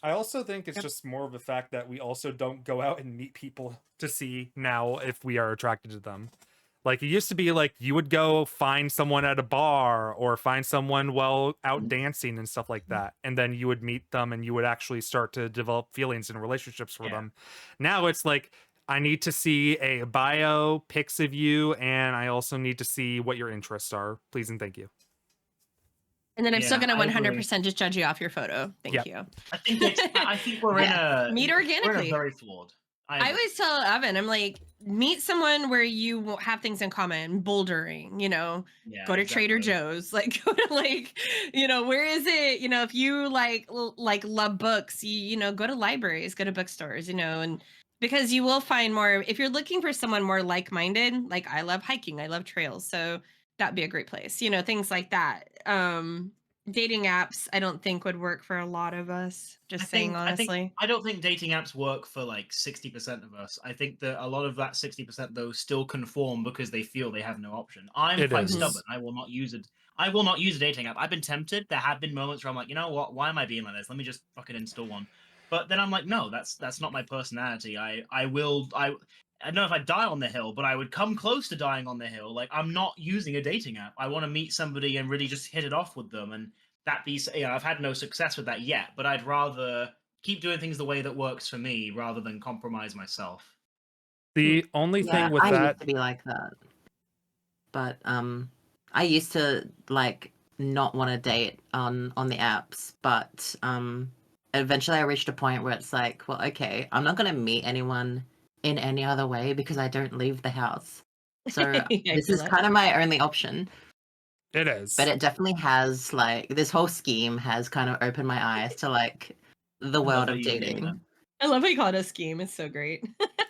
S1: I also think it's just more of a fact that we also don't go out and meet people to see now if we are attracted to them. Like it used to be like you would go find someone at a bar or find someone while out dancing and stuff like that. And then you would meet them and you would actually start to develop feelings and relationships for them. Now it's like, I need to see a bio, pics of you, and I also need to see what your interests are. Please and thank you.
S2: And then I'm still
S3: Yeah,
S2: gonna
S3: I agree.
S2: 100% just judge you off your photo. Thank
S1: Yep.
S2: you.
S3: I think we're in a
S2: Meet
S3: we're in
S2: organically.
S3: a very flawed.
S2: I
S3: agree.
S2: always tell Evan, I'm like, meet someone where you have things in common, bouldering,
S3: Yeah,
S2: go to Trader
S3: exactly.
S2: Joe's, like go to like, where is it? If you like love books, go to libraries, go to bookstores, and because you will find more if you're looking for someone more like-minded, like I love hiking, I love trails. So that'd be a great place, things like that. Dating apps, I don't think would work for a lot of us. Just saying, honestly.
S3: I don't think dating apps work for like 60% of us. I think that a lot of that 60% though still conform because they feel they have no option. I'm quite stubborn. I will not use it. I will not use a dating app. I've been tempted. There have been moments where I'm like, you know what? Why am I being like this? Let me just fucking install one. But then I'm like, no, that's not my personality. I don't know if I'd die on the hill, but I would come close to dying on the hill. Like I'm not using a dating app. I want to meet somebody and really just hit it off with them. And I've had no success with that yet, but I'd rather keep doing things the way that works for me rather than compromise myself.
S1: The only thing with
S4: I
S1: that
S4: used to be like that, but I used to like not want to date on the apps, but eventually I reached a point where it's like, well, okay, I'm not gonna meet anyone in any other way because I don't leave the house. So this is kind of my only option.
S1: It is.
S4: But it definitely has like this whole scheme has kind of opened my eyes to like the world of dating.
S2: I love how you call it a scheme. It's so great.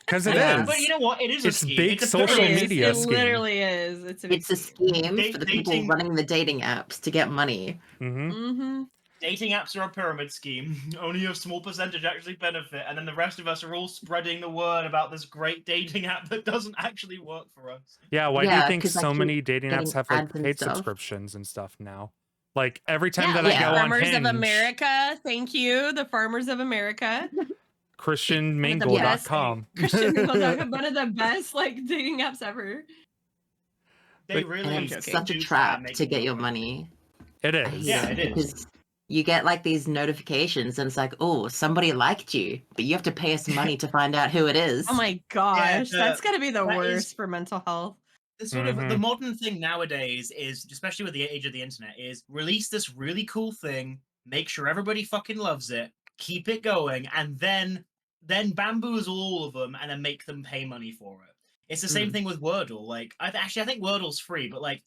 S1: Because it
S4: Yeah.
S1: is.
S3: But you know what? It is a
S1: It's
S3: scheme.
S1: big
S3: It's a
S1: social
S3: pyramid.
S1: media
S2: It
S1: scheme.
S2: literally is. It's a big
S4: scheme for the people
S3: Dating-
S4: running the dating apps to get money.
S1: Mm-hmm.
S2: Mm-hmm.
S3: Dating apps are a pyramid scheme. Only a small percentage actually benefit, and then the rest of us are all spreading the word about this great dating app that doesn't actually work for us.
S1: Yeah, why do you
S4: Yeah,
S1: think
S4: 'cause I
S1: so
S4: keep
S1: many dating apps
S4: getting
S1: have like
S4: ads and
S1: paid
S4: stuff.
S1: subscriptions and stuff now? Like every time
S2: Yeah,
S1: that
S2: like
S1: I go on
S2: Farmers
S1: Hinge,
S2: of America. Thank you, the Farmers of America.
S1: ChristianMingle.com.
S2: ChristianMingle.com, one of the best like dating apps ever.
S3: They
S1: But-
S3: really
S4: And it's
S2: joking.
S4: such a
S3: do try and
S4: trap
S3: make
S4: to
S3: it
S4: get your
S3: work.
S4: money.
S1: It
S4: I hate
S1: is.
S3: Yeah,
S4: it
S3: it is.
S4: because you get like these notifications and it's like, oh, somebody liked you, but you have to pay us money to find out who it is.
S2: Oh my gosh,
S3: the-
S2: that's gotta be the
S3: that
S2: worst
S3: is-
S2: for mental health.
S3: The sort of the
S1: Mhm.
S3: modern thing nowadays is, especially with the age of the internet, is release this really cool thing, make sure everybody fucking loves it, keep it going, and then bamboozle all of them and then make them pay money for it. It's the same thing with Wordle. Like I think Wordle's free, but like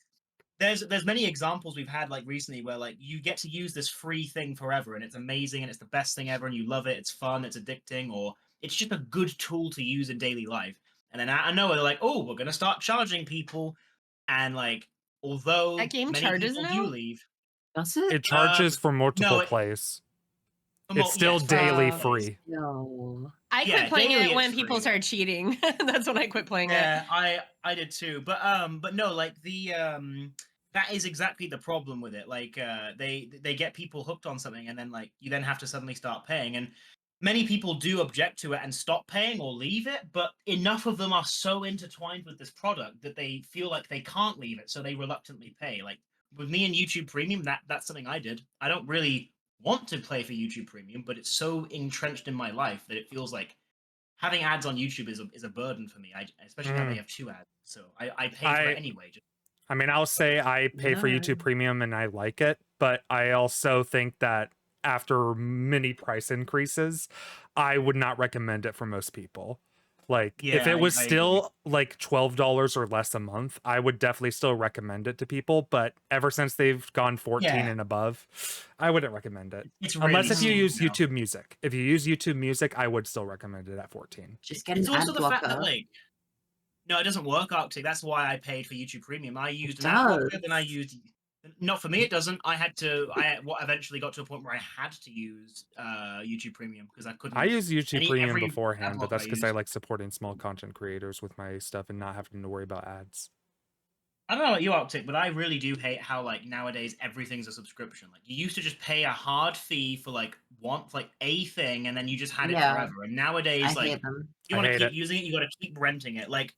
S3: there's many examples we've had like recently where like you get to use this free thing forever and it's amazing and it's the best thing ever and you love it, it's fun, it's addicting, or it's just a good tool to use in daily life. And then I know they're like, oh, we're gonna start charging people, and like although
S2: That game
S3: many
S2: charges
S3: people
S2: now?
S3: do leave,
S4: Does it?
S1: It charges for multiple
S3: it-
S1: plays.
S3: well,
S1: It's still
S3: yes, for
S1: daily
S3: multiple plays.
S1: free.
S4: No.
S2: I
S3: Yeah,
S2: quit playing
S3: daily
S2: it when
S3: it's
S2: people
S3: free.
S2: start cheating. That's when I quit playing
S3: Yeah,
S2: it.
S3: I did too. But no, like the that is exactly the problem with it. Like they get people hooked on something and then like you then have to suddenly start paying. And many people do object to it and stop paying or leave it, but enough of them are so intertwined with this product that they feel like they can't leave it, so they reluctantly pay. Like with me and YouTube Premium, that's something I did. I don't really want to play for YouTube Premium, but it's so entrenched in my life that it feels like having ads on YouTube is a burden for me. Especially now they have 2 ads, so I pay for it anyway.
S1: I mean, I'll say I pay for YouTube Premium and I like it, but I also think that after many price increases, I would not recommend it for most people. Like, if it was still like $12 or less a month, I would definitely still recommend it to people. But ever since they've gone 14 and above, I wouldn't recommend it. Unless if you use YouTube Music. If you use YouTube Music, I would still recommend it at 14.
S4: Just get an ad blocker.
S3: No, it doesn't work, Arctic. That's why I paid for YouTube Premium. I used an ad blocker, then I used... Not for me, it doesn't. I eventually got to a point where I had to use YouTube Premium because I couldn't...
S1: I used YouTube Premium beforehand, but that's because I like supporting small content creators with my stuff and not having to worry about ads.
S3: I don't know about you, Arctic, but I really do hate how, like, nowadays everything's a subscription. Like, you used to just pay a hard fee for, like, a thing, and then you just had it forever. And nowadays, like, you want to keep using it, you got to keep renting it. Like,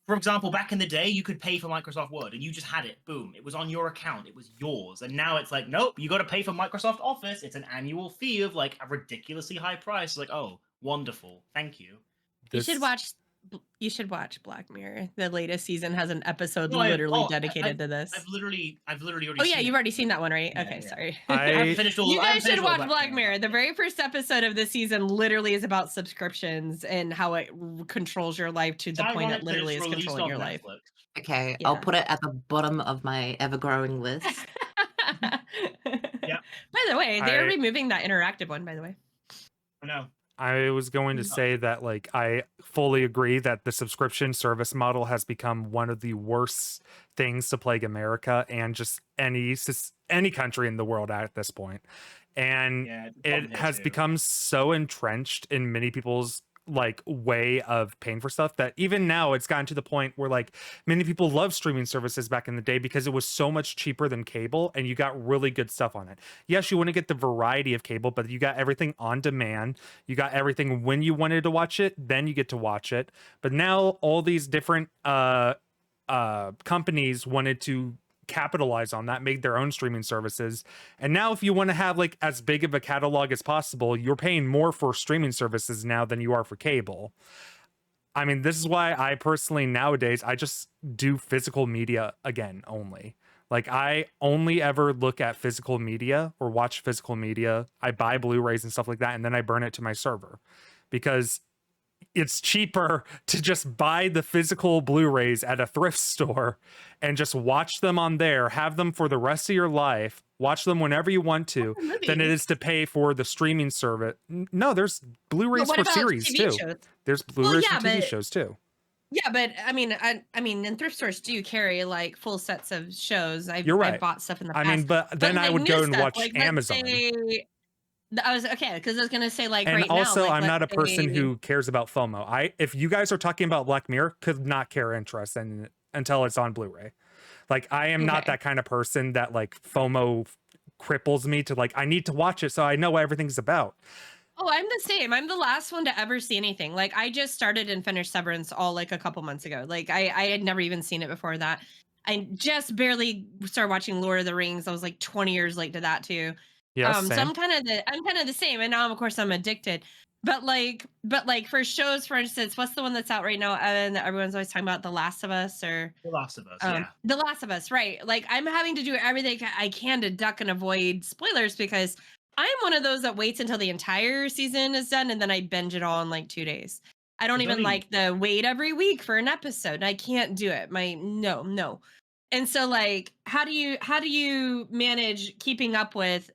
S3: for example, back in the day, you could pay for Microsoft Word, and you just had it. Boom. It was on your account. It was yours. And now it's like, nope, you got to pay for Microsoft Office. It's an annual fee of, like, a ridiculously high price. Like, oh, wonderful. Thank you.
S2: You should watch Black Mirror. The latest season has an episode literally dedicated to this.
S3: I've literally already
S2: Oh yeah, you've already seen that one, right?
S3: Yeah,
S2: okay, sorry.
S3: I've finished all.
S2: You guys should watch Black Mirror. The very first episode of the season literally is about subscriptions and how it controls your life to the point it literally is controlling your life.
S4: Okay, I'll put it at the bottom of my ever-growing list.
S3: Yeah.
S2: By the way, they're removing that interactive one, by the way.
S3: I know.
S1: I was going to say that, like, I fully agree that the subscription service model has become one of the worst things to plague America and just any country in the world at this point. And it has become so entrenched in many people's like way of paying for stuff that even now it's gotten to the point where like many people love streaming services back in the day because it was so much cheaper than cable and you got really good stuff on it. Yes, you want to get the variety of cable, but you got everything on demand. You got everything when you wanted to watch it, then you get to watch it. But now all these different companies wanted to capitalize on that, made their own streaming services, and now if you want to have like as big of a catalog as possible, you're paying more for streaming services now than you are for cable. I mean, this is why I personally nowadays I just do physical media again only. Like, I only ever look at physical media or watch physical media. I buy Blu-rays and stuff like that, and then I burn it to my server because it's cheaper to just buy the physical Blu-rays at a thrift store and just watch them on there, have them for the rest of your life, watch them whenever you want to, than it is to pay for the streaming service. No, there's Blu-rays for series too.
S2: Shows?
S1: There's Blu-rays for TV shows too.
S2: Yeah, but I mean, in thrift stores do carry like full sets of shows.
S1: You're right.
S2: I bought stuff in the past.
S1: I mean, but then I would go and watch Amazon.
S2: I was because I was gonna say like
S1: and
S2: right
S1: also
S2: now, like,
S1: I'm not a person who cares about FOMO. If you guys are talking about Black Mirror, could not care interest in it until it's on Blu-ray. Like, I am not that kind of person that like FOMO cripples me to like I need to watch it so I know what everything's about.
S2: Oh, I'm the same. I'm the last one to ever see anything. Like, I just started and finished Severance all like a couple months ago. Like, I had never even seen it before that. I just barely started watching Lord of the Rings. I was like 20 years late to that too.
S1: Yeah,
S2: so I'm kind of the same, and now of course I'm addicted. But like for shows, for instance, what's the one that's out right now? And everyone's always talking about The Last of Us or
S3: The Last of Us.
S2: The Last of Us, right? Like, I'm having to do everything I can to duck and avoid spoilers because I'm one of those that waits until the entire season is done and then I binge it all in like 2 days. I don't even like the wait every week for an episode. I can't do it. No. And so like, how do you manage keeping up with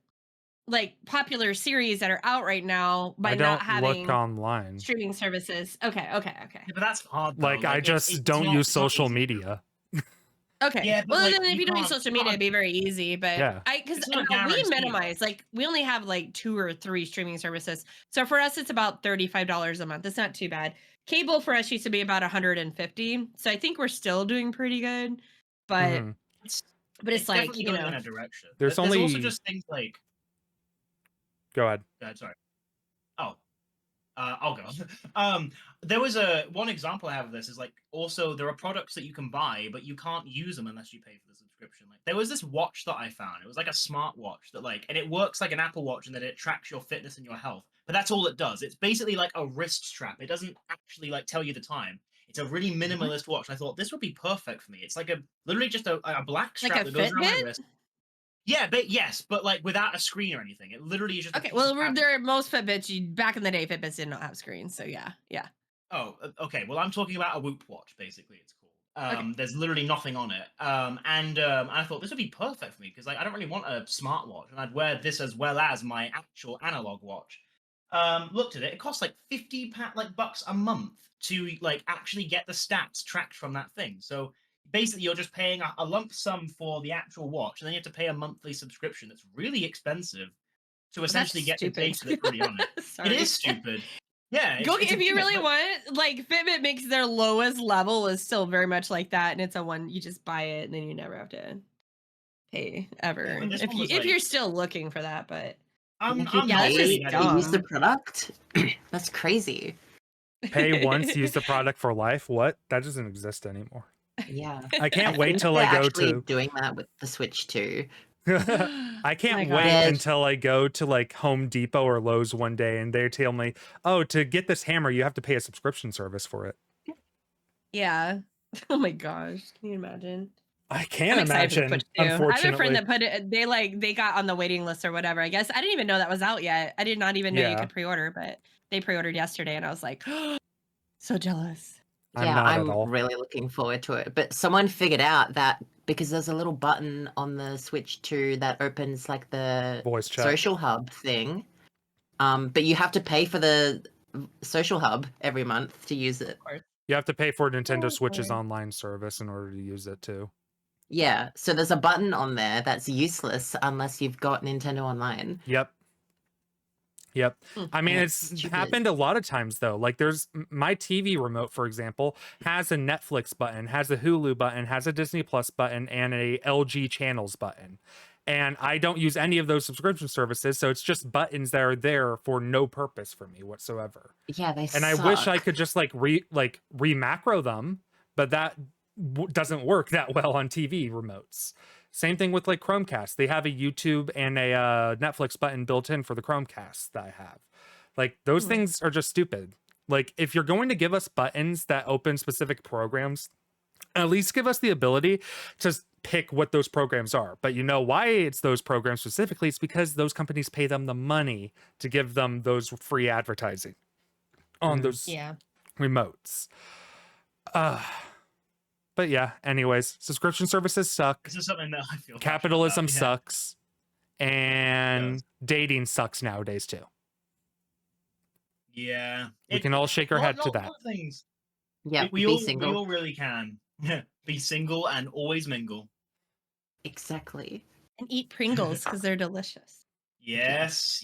S2: like popular series that are out right now by not having
S1: look online
S2: streaming services? Okay.
S3: Yeah, but that's hard. Though.
S1: Like, I just don't use social media.
S2: Okay.
S3: Yeah,
S2: well,
S3: like,
S2: then if you don't use social media, it'd be very easy. But because we minimize, like, we only have like 2 or 3 streaming services. So for us, it's about $35 a month. It's not too bad. Cable for us used to be about $150. So I think we're still doing pretty good. But it's like, you know,
S3: in a direction.
S1: There's
S3: also just things like.
S1: Go ahead.
S3: Sorry. Oh, I'll go. There was one example I have of this is like also there are products that you can buy, but you can't use them unless you pay for the subscription. Like there was this watch that I found. It was like a smart watch that like, and it works like an Apple Watch in that it tracks your fitness and your health. But that's all it does. It's basically like a wrist strap. It doesn't actually like tell you the time. It's a really minimalist watch. And I thought this would be perfect for me. It's like literally just a black strap
S2: Like a
S3: that goes around my
S2: Fitbit?
S3: wrist. Yeah, but yes, but like without a screen or anything. It literally is just a
S2: Okay,
S3: piece
S2: well,
S3: of fabric.
S2: there most Fitbits. Back in the day, Fitbits did not have screens, so yeah.
S3: Oh, okay. Well, I'm talking about a Whoop watch, basically. It's called.
S2: Okay.
S3: There's literally nothing on it. And I thought this would be perfect for me because like I don't really want a smartwatch, and I'd wear this as well as my actual analog watch. Looked at it. It costs like $50 a month to like actually get the stats tracked from that thing. So basically, you're just paying a lump sum for the actual watch, and then you have to pay a monthly subscription. That's really expensive to essentially get the data that's already on it.
S2: Sorry.
S3: It is stupid. Yeah.
S2: If you really
S3: but-
S2: want, like Fitbit makes their lowest level is still very much like that, and it's a one you just buy it and then you never have to pay ever.
S3: but this
S2: If
S3: one was,
S2: if
S3: like-
S2: you're still looking for that, but
S3: I'm
S4: If you
S2: Yeah, that's
S3: not really
S2: just
S3: that
S4: to use the
S2: dumb.
S4: product, that's crazy.
S1: Pay once, use the product for life. What? That doesn't exist anymore.
S4: Yeah.
S1: I can't
S4: I
S1: wait
S4: think
S1: till
S4: they're
S1: I go
S4: actually
S1: to.
S4: doing that with the Switch too.
S1: I
S2: my
S1: can't
S2: God.
S1: wait
S4: There's-
S1: until I go to like Home Depot or Lowe's one day and they tell me, "Oh, to get this hammer, you have to pay a subscription service for it."
S2: Yeah. Oh my gosh, can you imagine?
S1: I can't
S2: I'm excited for the
S1: imagine.
S2: Switch too. I have a
S1: Unfortunately,
S2: friend that put it. They got on the waiting list or whatever. I guess I didn't even know that was out yet. I did not even know you
S1: Yeah.
S2: could pre-order, but they pre-ordered yesterday, and I was like, so jealous.
S1: I'm
S4: Yeah,
S1: not at
S4: I'm
S1: all.
S4: really looking forward to it. But someone figured out that because there's a little button on the Switch 2 that opens like the
S1: Voice chat.
S4: social hub thing. But you have to pay for the social hub every month to use it.
S1: You have to pay for Nintendo
S2: Oh,
S1: Switch's
S2: boy.
S1: online service in order to use it too.
S4: Yeah, so there's a button on there that's useless unless you've got Nintendo Online.
S1: Yep. Yep. I mean,
S4: Yeah,
S1: it's
S4: stupid.
S1: happened a lot of times though. Like there's my TV remote, for example, has a Netflix button, has a Hulu button, has a Disney Plus button, and a LG channels button. And I don't use any of those subscription services, so it's just buttons that are there for no purpose for me whatsoever.
S4: Yeah, they
S1: And I wish I could just like re-macro them, but that doesn't work that well on TV remotes. Same thing with like Chromecast. They have a YouTube and a Netflix button built in for the Chromecast that I have. Like those things are just stupid. Like if you're going to give us buttons that open specific programs, at least give us the ability to pick what those programs are. But you know why it's those programs specifically? It's because those companies pay them the money to give them those free advertising on those
S2: Yeah.
S1: remotes. But yeah, anyways, subscription services suck.
S3: This is something that I feel passionate
S1: Capitalism
S3: about, yeah.
S1: sucks. And dating sucks nowadays too.
S3: Yeah.
S1: We can all shake our head to that.
S3: Lot of things.
S4: Yeah,
S3: we
S4: be
S3: all
S4: single.
S3: we all really can. Be single and always mingle.
S4: Exactly.
S2: And eat Pringles because they're delicious.
S3: Yes.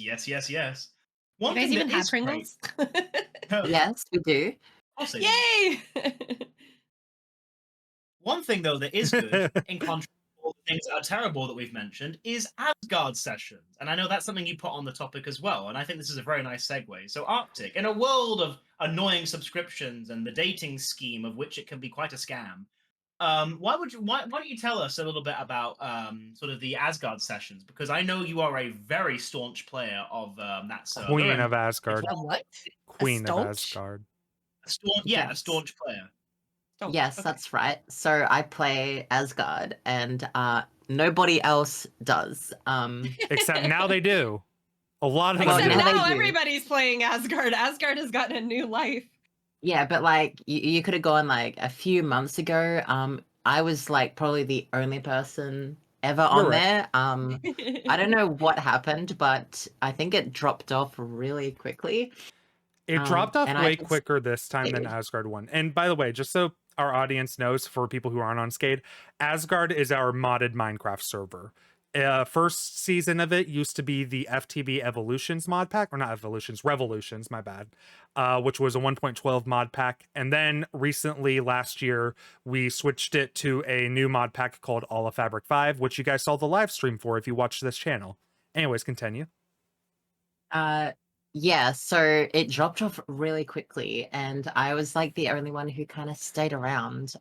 S3: One
S2: You guys
S3: thing
S2: even
S3: that
S2: have
S3: is great-
S2: Pringles?
S4: Yes, we do.
S3: Of course they do.
S2: Yay!
S3: One thing though that is good, in contrast to all the things that are terrible that we've mentioned, is Asgard sessions. And I know that's something you put on the topic as well. And I think this is a very nice segue. So Arctic, in a world of annoying subscriptions and the dating scheme of which it can be quite a scam, why don't you tell us a little bit about sort of the Asgard sessions? Because I know you are a very staunch player of that server.
S1: Queen
S3: and
S1: of Asgard.
S2: A what?
S1: Queen of
S2: staunch?
S1: Asgard.
S3: a staunch, a
S4: Yes.
S3: staunch player.
S2: Oh,
S4: Yes,
S2: okay.
S4: that's right. So I play Asgard, and nobody else does.
S1: Except now they do. A lot of
S4: Well,
S1: them
S2: Except
S1: do.
S4: now they
S2: now
S4: do.
S2: everybody's playing Asgard. Asgard has gotten a new life.
S4: Yeah, but like you could have gone like a few months ago. I was like probably the only person ever on
S1: right.
S4: there. I don't know what happened, but I think it dropped off really quickly.
S1: It dropped off
S4: and I
S1: way
S4: just
S1: quicker this time than
S4: stayed.
S1: Asgard one. And by the way, just so our audience knows, for people who aren't on Skade, Asgard is our modded Minecraft server. First season of it used to be the FTB Evolutions mod pack, or not Evolutions, Revolutions, my bad, which was a 1.12 mod pack. And then recently, last year, we switched it to a new mod pack called All of Fabric 5, which you guys saw the live stream for if you watched this channel. Anyways, continue.
S4: Yeah, so it dropped off really quickly, and I was like the only one who kind of stayed around,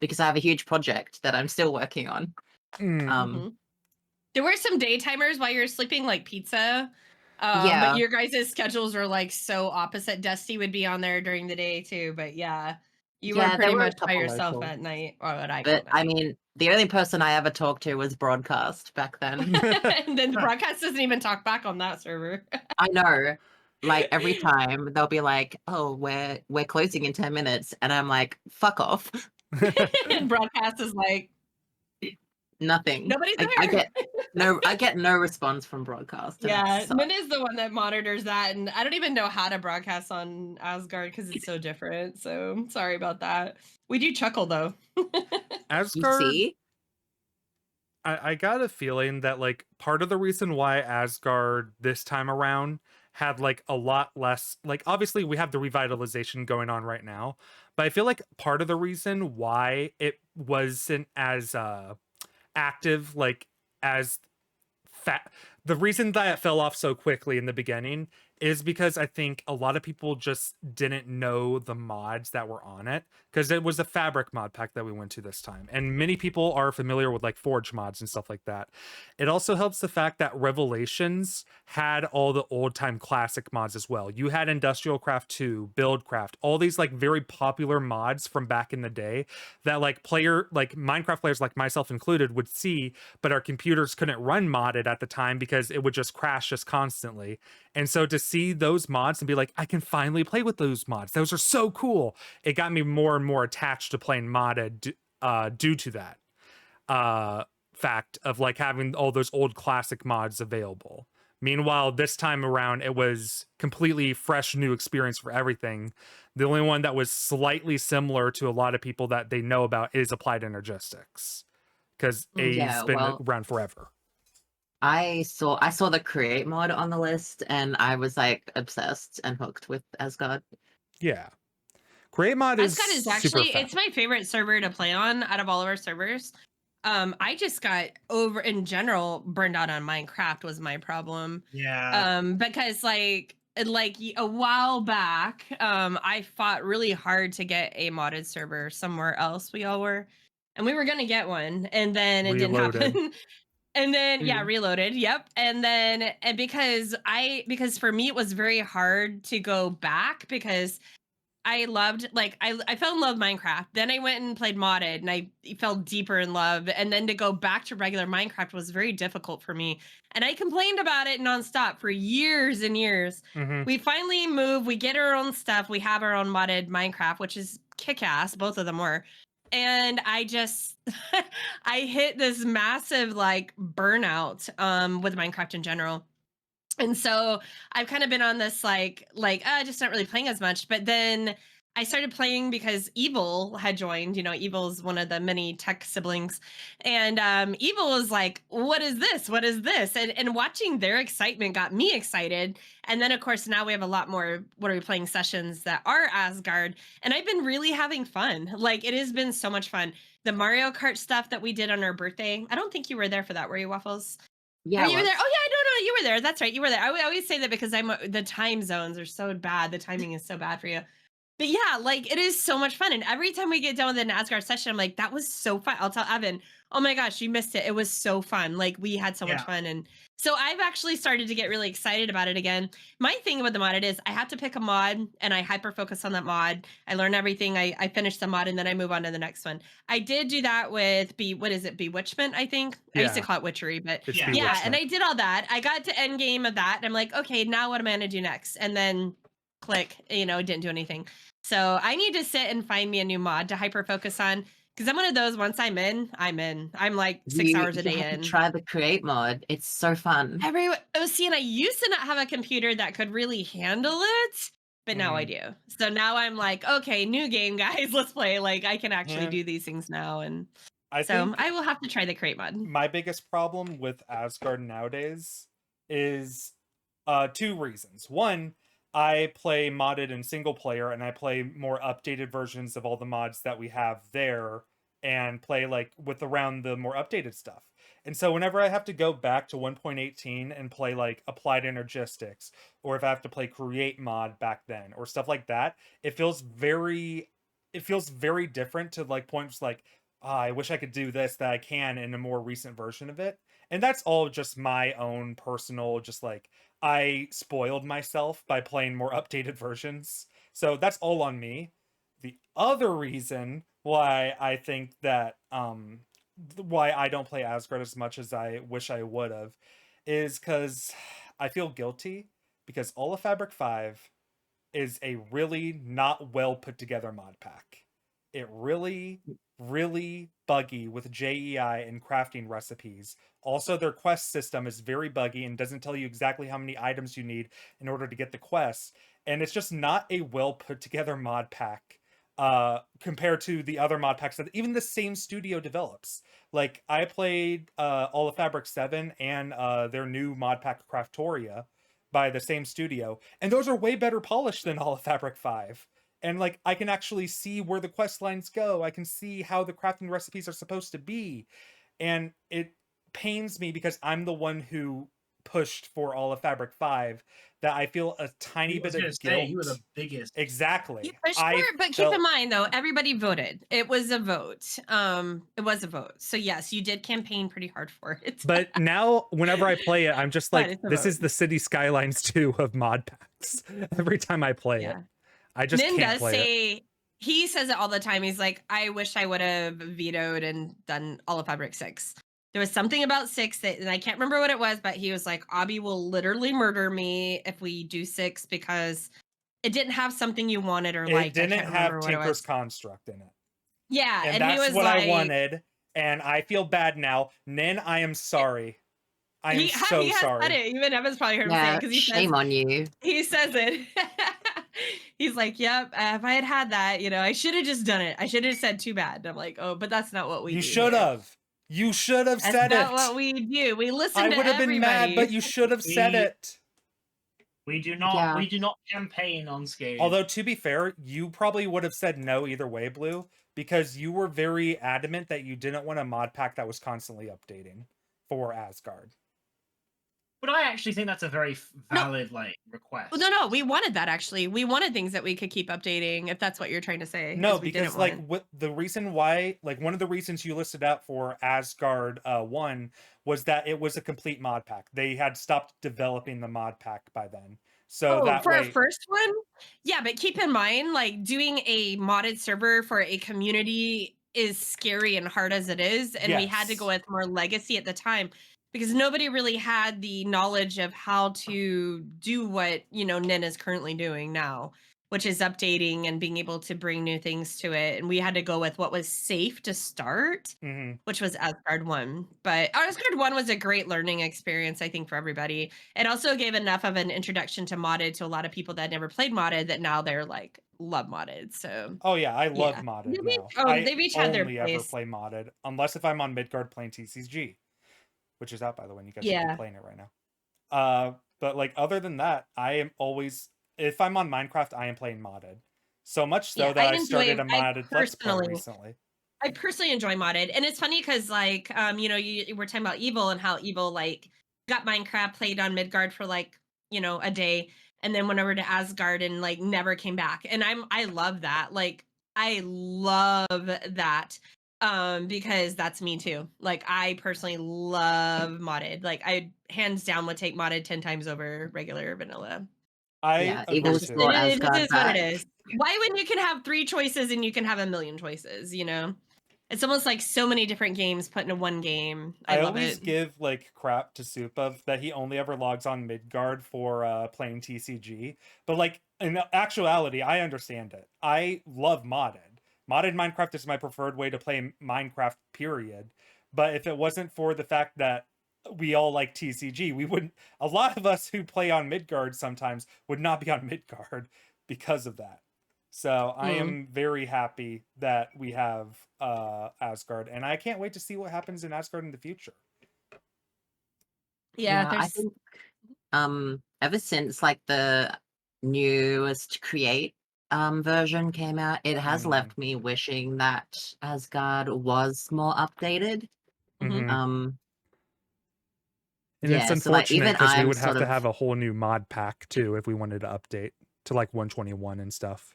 S4: because I have a huge project that I'm still working on.
S2: Mhm. There were some daytimers while you were sleeping, like pizza.
S4: Yeah.
S2: But your guys' schedules are like so opposite. Dusty would be on there during the day too, but yeah, you were
S4: Yeah, there
S2: pretty
S4: were a
S2: much by
S4: couple
S2: yourself
S4: local.
S2: at night, or what I call
S4: But I
S2: night.
S4: mean, the only person I ever talked to was broadcast back then.
S2: And then the broadcast doesn't even talk back on that server.
S4: I know. Like every time they'll be like, "Oh, we're closing in 10 minutes." And I'm like, "Fuck off."
S2: And broadcast is like,
S4: Nothing.
S2: nobody's
S4: I
S2: there.
S4: get no response from broadcast. And it
S2: Yeah,
S4: sucks.
S2: Min is the one that monitors that, and I don't even know how to broadcast on Asgard because it's so different. So sorry about that. We do chuckle though.
S4: You
S1: Asgard,
S4: see?
S1: I got a feeling that like part of the reason why Asgard this time around had like a lot less, like obviously we have the revitalization going on right now, but I feel like part of the reason why it wasn't as active, like as the reason that it fell off so quickly in the beginning is because I think a lot of people just didn't know the mods that were on it, because it was a fabric mod pack that we went to this time, and many people are familiar with like forge mods and stuff like that. It also helps the fact that Revelations had all the old time classic mods as well. You had Industrial Craft 2, Buildcraft, all these like very popular mods from back in the day that like Minecraft players like myself included would see, but our computers couldn't run modded at the time because it would just crash just constantly. And so to see those mods and be like, I can finally play with those mods, those are so cool, it got me more and more attached to playing modded due to that fact of like having all those old classic mods available. Meanwhile, this time around, it was completely fresh new experience for everything. The only one that was slightly similar to a lot of people that they know about is Applied Energistics, because A's
S4: Yeah,
S1: been
S4: well,
S1: around forever.
S4: I saw the create mod on the list, and I was like obsessed and hooked with Asgard.
S1: Yeah. Create mod is
S2: Asgard is
S1: super
S2: actually
S1: fun.
S2: it's my favorite server to play on out of all of our servers. I just got over in general burned out on Minecraft was my problem.
S3: Yeah.
S2: Because like a while back, I fought really hard to get a modded server somewhere else we all were. And we were gonna get one, and then it didn't
S1: Reloaded.
S2: happen. And then yeah,
S4: Mhm.
S2: reloaded. Yep. And because for me it was very hard to go back because I loved like I fell in love with Minecraft. Then I went and played modded and I fell deeper in love. And then to go back to regular Minecraft was very difficult for me. And I complained about it nonstop for years and years.
S1: Mhm.
S2: We finally move, we get our own stuff, we have our own modded Minecraft, which is kick-ass, both of them were. And I just I hit this massive like burnout with Minecraft in general. And so I've kind of been on this just not really playing as much. But then I started playing because Evil had joined. You know, Evil is one of the many tech siblings, and Evil was like, "What is this? What is this?" And watching their excitement got me excited. And then of course now we have a lot more. What are we playing sessions that are Asgard? And I've been really having fun. Like it has been so much fun. The Mario Kart stuff that we did on our birthday. I don't think you were there for that, were you, Waffles?
S4: Yeah,
S2: Oh,
S4: I
S2: you were there.
S4: was.
S2: Oh, yeah, no, you were there. That's right, you were there. I always say that because the time zones are so bad. The timing is so bad for you. But yeah, like it is so much fun. And every time we get done with an Asgard session, I'm like, that was so fun. I'll tell Evan, oh my gosh, you missed it. It was so fun. Like we had so much
S3: Yeah.
S2: fun. And so I've actually started to get really excited about it again. My thing with the mod is I have to pick a mod and I hyper focus on that mod. I learn everything. I finish the mod and then I move on to the next one. I did do that with Bewitchment, I think. I used to
S1: Yeah.
S2: call it Witchery, but
S1: It's
S3: Yeah.
S2: yeah, and
S1: Bewitchment.
S2: I did all that. I got to end game of that and I'm like, okay, now what am I gonna do next? And then click, didn't do anything. So I need to sit and find me a new mod to hyper focus on because I'm one of those. Once I'm in. I'm like 6 hours a
S4: You
S2: day
S4: have to
S2: in.
S4: try the create mod. It's so fun.
S2: See, and I used to not have a computer that could really handle it, but now I do. So now I'm like, okay, new game, guys, let's play. Like I can actually
S1: Yeah.
S2: do these things now, and
S1: I
S2: so
S1: think
S2: I will have to try the create mod.
S1: my biggest problem with Asgard nowadays is two reasons. One, I play modded and single player, and I play more updated versions of all the mods that we have there, and play like with around the more updated stuff. And so whenever I have to go back to 1.18 and play like applied energistics, or if I have to play create mod back then or stuff like that, it feels very different to like points like, I wish I could do this that I can in a more recent version of it. And that's all just my own personal, just like I spoiled myself by playing more updated versions. So that's all on me. The other reason why I think that why I don't play Asgard as much as I wish I would have is because I feel guilty because All of Fabric 5 is a really not well put together mod pack. It really buggy with JEI and crafting recipes. Also, their quest system is very buggy and doesn't tell you exactly how many items you need in order to get the quests. And it's just not a well put together mod pack compared to the other mod packs that even the same studio develops. Like I played All of Fabric 7 and their new mod pack Craftoria by the same studio, and those are way better polished than All of Fabric 5. And like I can actually see where the quest lines go. I can see how the crafting recipes are supposed to be. And it pains me because I'm the one who pushed for All of Fabric 5 that I feel a tiny bit of guilt.
S3: You were the biggest.
S1: Exactly.
S2: You pushed for it, but keep in mind though, everybody voted. It was a vote. It was a vote. So yes, you did campaign pretty hard for it.
S1: But now whenever I play it, I'm just like, this
S2: vote.
S1: is the City Skylines 2 of mod packs. Every time I play it. I just
S2: Nin
S1: can't
S2: does
S1: play
S2: say
S1: it.
S2: he says it all the time. He's like, I wish I would have vetoed and done All of Fabric 6. There was something about 6 that, and I can't remember what it was, but he was like, Obby will literally murder me if we do 6 because it didn't have something you wanted or liked.
S1: It didn't have Tinker's Construct in it.
S2: Yeah,
S1: and
S2: he
S1: that's
S2: was
S1: what
S2: like,
S1: I wanted, and I feel bad now. Nin, I am sorry. I am so
S2: he has
S1: sorry.
S2: said it. Even Evan's probably heard him say it because he
S4: shame on you.
S2: He says it. He's like, "Yep, if I had had that, I should have just done it. I should have said too bad." And I'm like, "Oh, but that's not what we do."
S1: You should have. You should have said it.
S2: That's not what we do. We listen to everybody.
S1: I would have been mad, but you should have said it.
S3: We do not. We do not campaign on Skade.
S1: Although to be fair, you probably would have said no either way, Blue, because you were very adamant that you didn't want a mod pack that was constantly updating for Asgard.
S3: But I actually think that's a very valid request.
S2: No, we wanted that actually. We wanted things that we could keep updating, if that's what you're trying to say.
S1: No, because what the reason why, one of the reasons you listed out for Asgard 1 was that it was a complete mod pack. They had stopped developing the mod pack by then. So that
S2: for a first one, yeah, but keep in mind, doing a modded server for a community is scary and hard as it is, and we had to go with more legacy at the time because nobody really had the knowledge of how to do what Nin is currently doing now, which is updating and being able to bring new things to it. And we had to go with what was safe to start, which was Asgard 1. But Asgard 1 was a great learning experience, I think, for everybody. It also gave enough of an introduction to modded to a lot of people that never played modded that now they're love modded. So
S1: I love modded now.
S2: They've each had their place.
S1: I only ever play modded unless if I'm on Midgard playing TCG, which is out by the way, and you guys should be playing it right now. But other than that, I am always, if I'm on Minecraft, I am playing modded. So much so that I started a modded Let's Play recently.
S2: I personally enjoy modded, and it's funny because you were talking about Evil and how Evil got Minecraft, played on Midgard for a day, and then went over to Asgard and never came back. And I love that. I love that. Because that's me too. I personally love modded. I hands down would take modded 10 times over regular vanilla.
S1: It is
S2: what it is. Why when you can have 3 choices and you can have a million choices, It's almost like so many different games put into one game. I love
S1: always
S2: it.
S1: give crap to Supov that he only ever logs on Midgard for playing TCG. But in actuality, I understand it. I love modded. Modded Minecraft is my preferred way to play Minecraft, period. But if it wasn't for the fact that we all like TCG, we wouldn't. A lot of us who play on Midgard sometimes would not be on Midgard because of that. So I am very happy that we have Asgard, and I can't wait to see what happens in Asgard in the future.
S4: I think ever since the newest Create version came out, it has left me wishing that Asgard was more updated.
S1: And it's
S4: Yeah, so, like,
S1: unfortunate
S4: even
S1: because we
S4: I'm
S1: would have
S4: sort
S1: to
S4: of
S1: have a whole new mod pack too if we wanted to update to like 121 and stuff.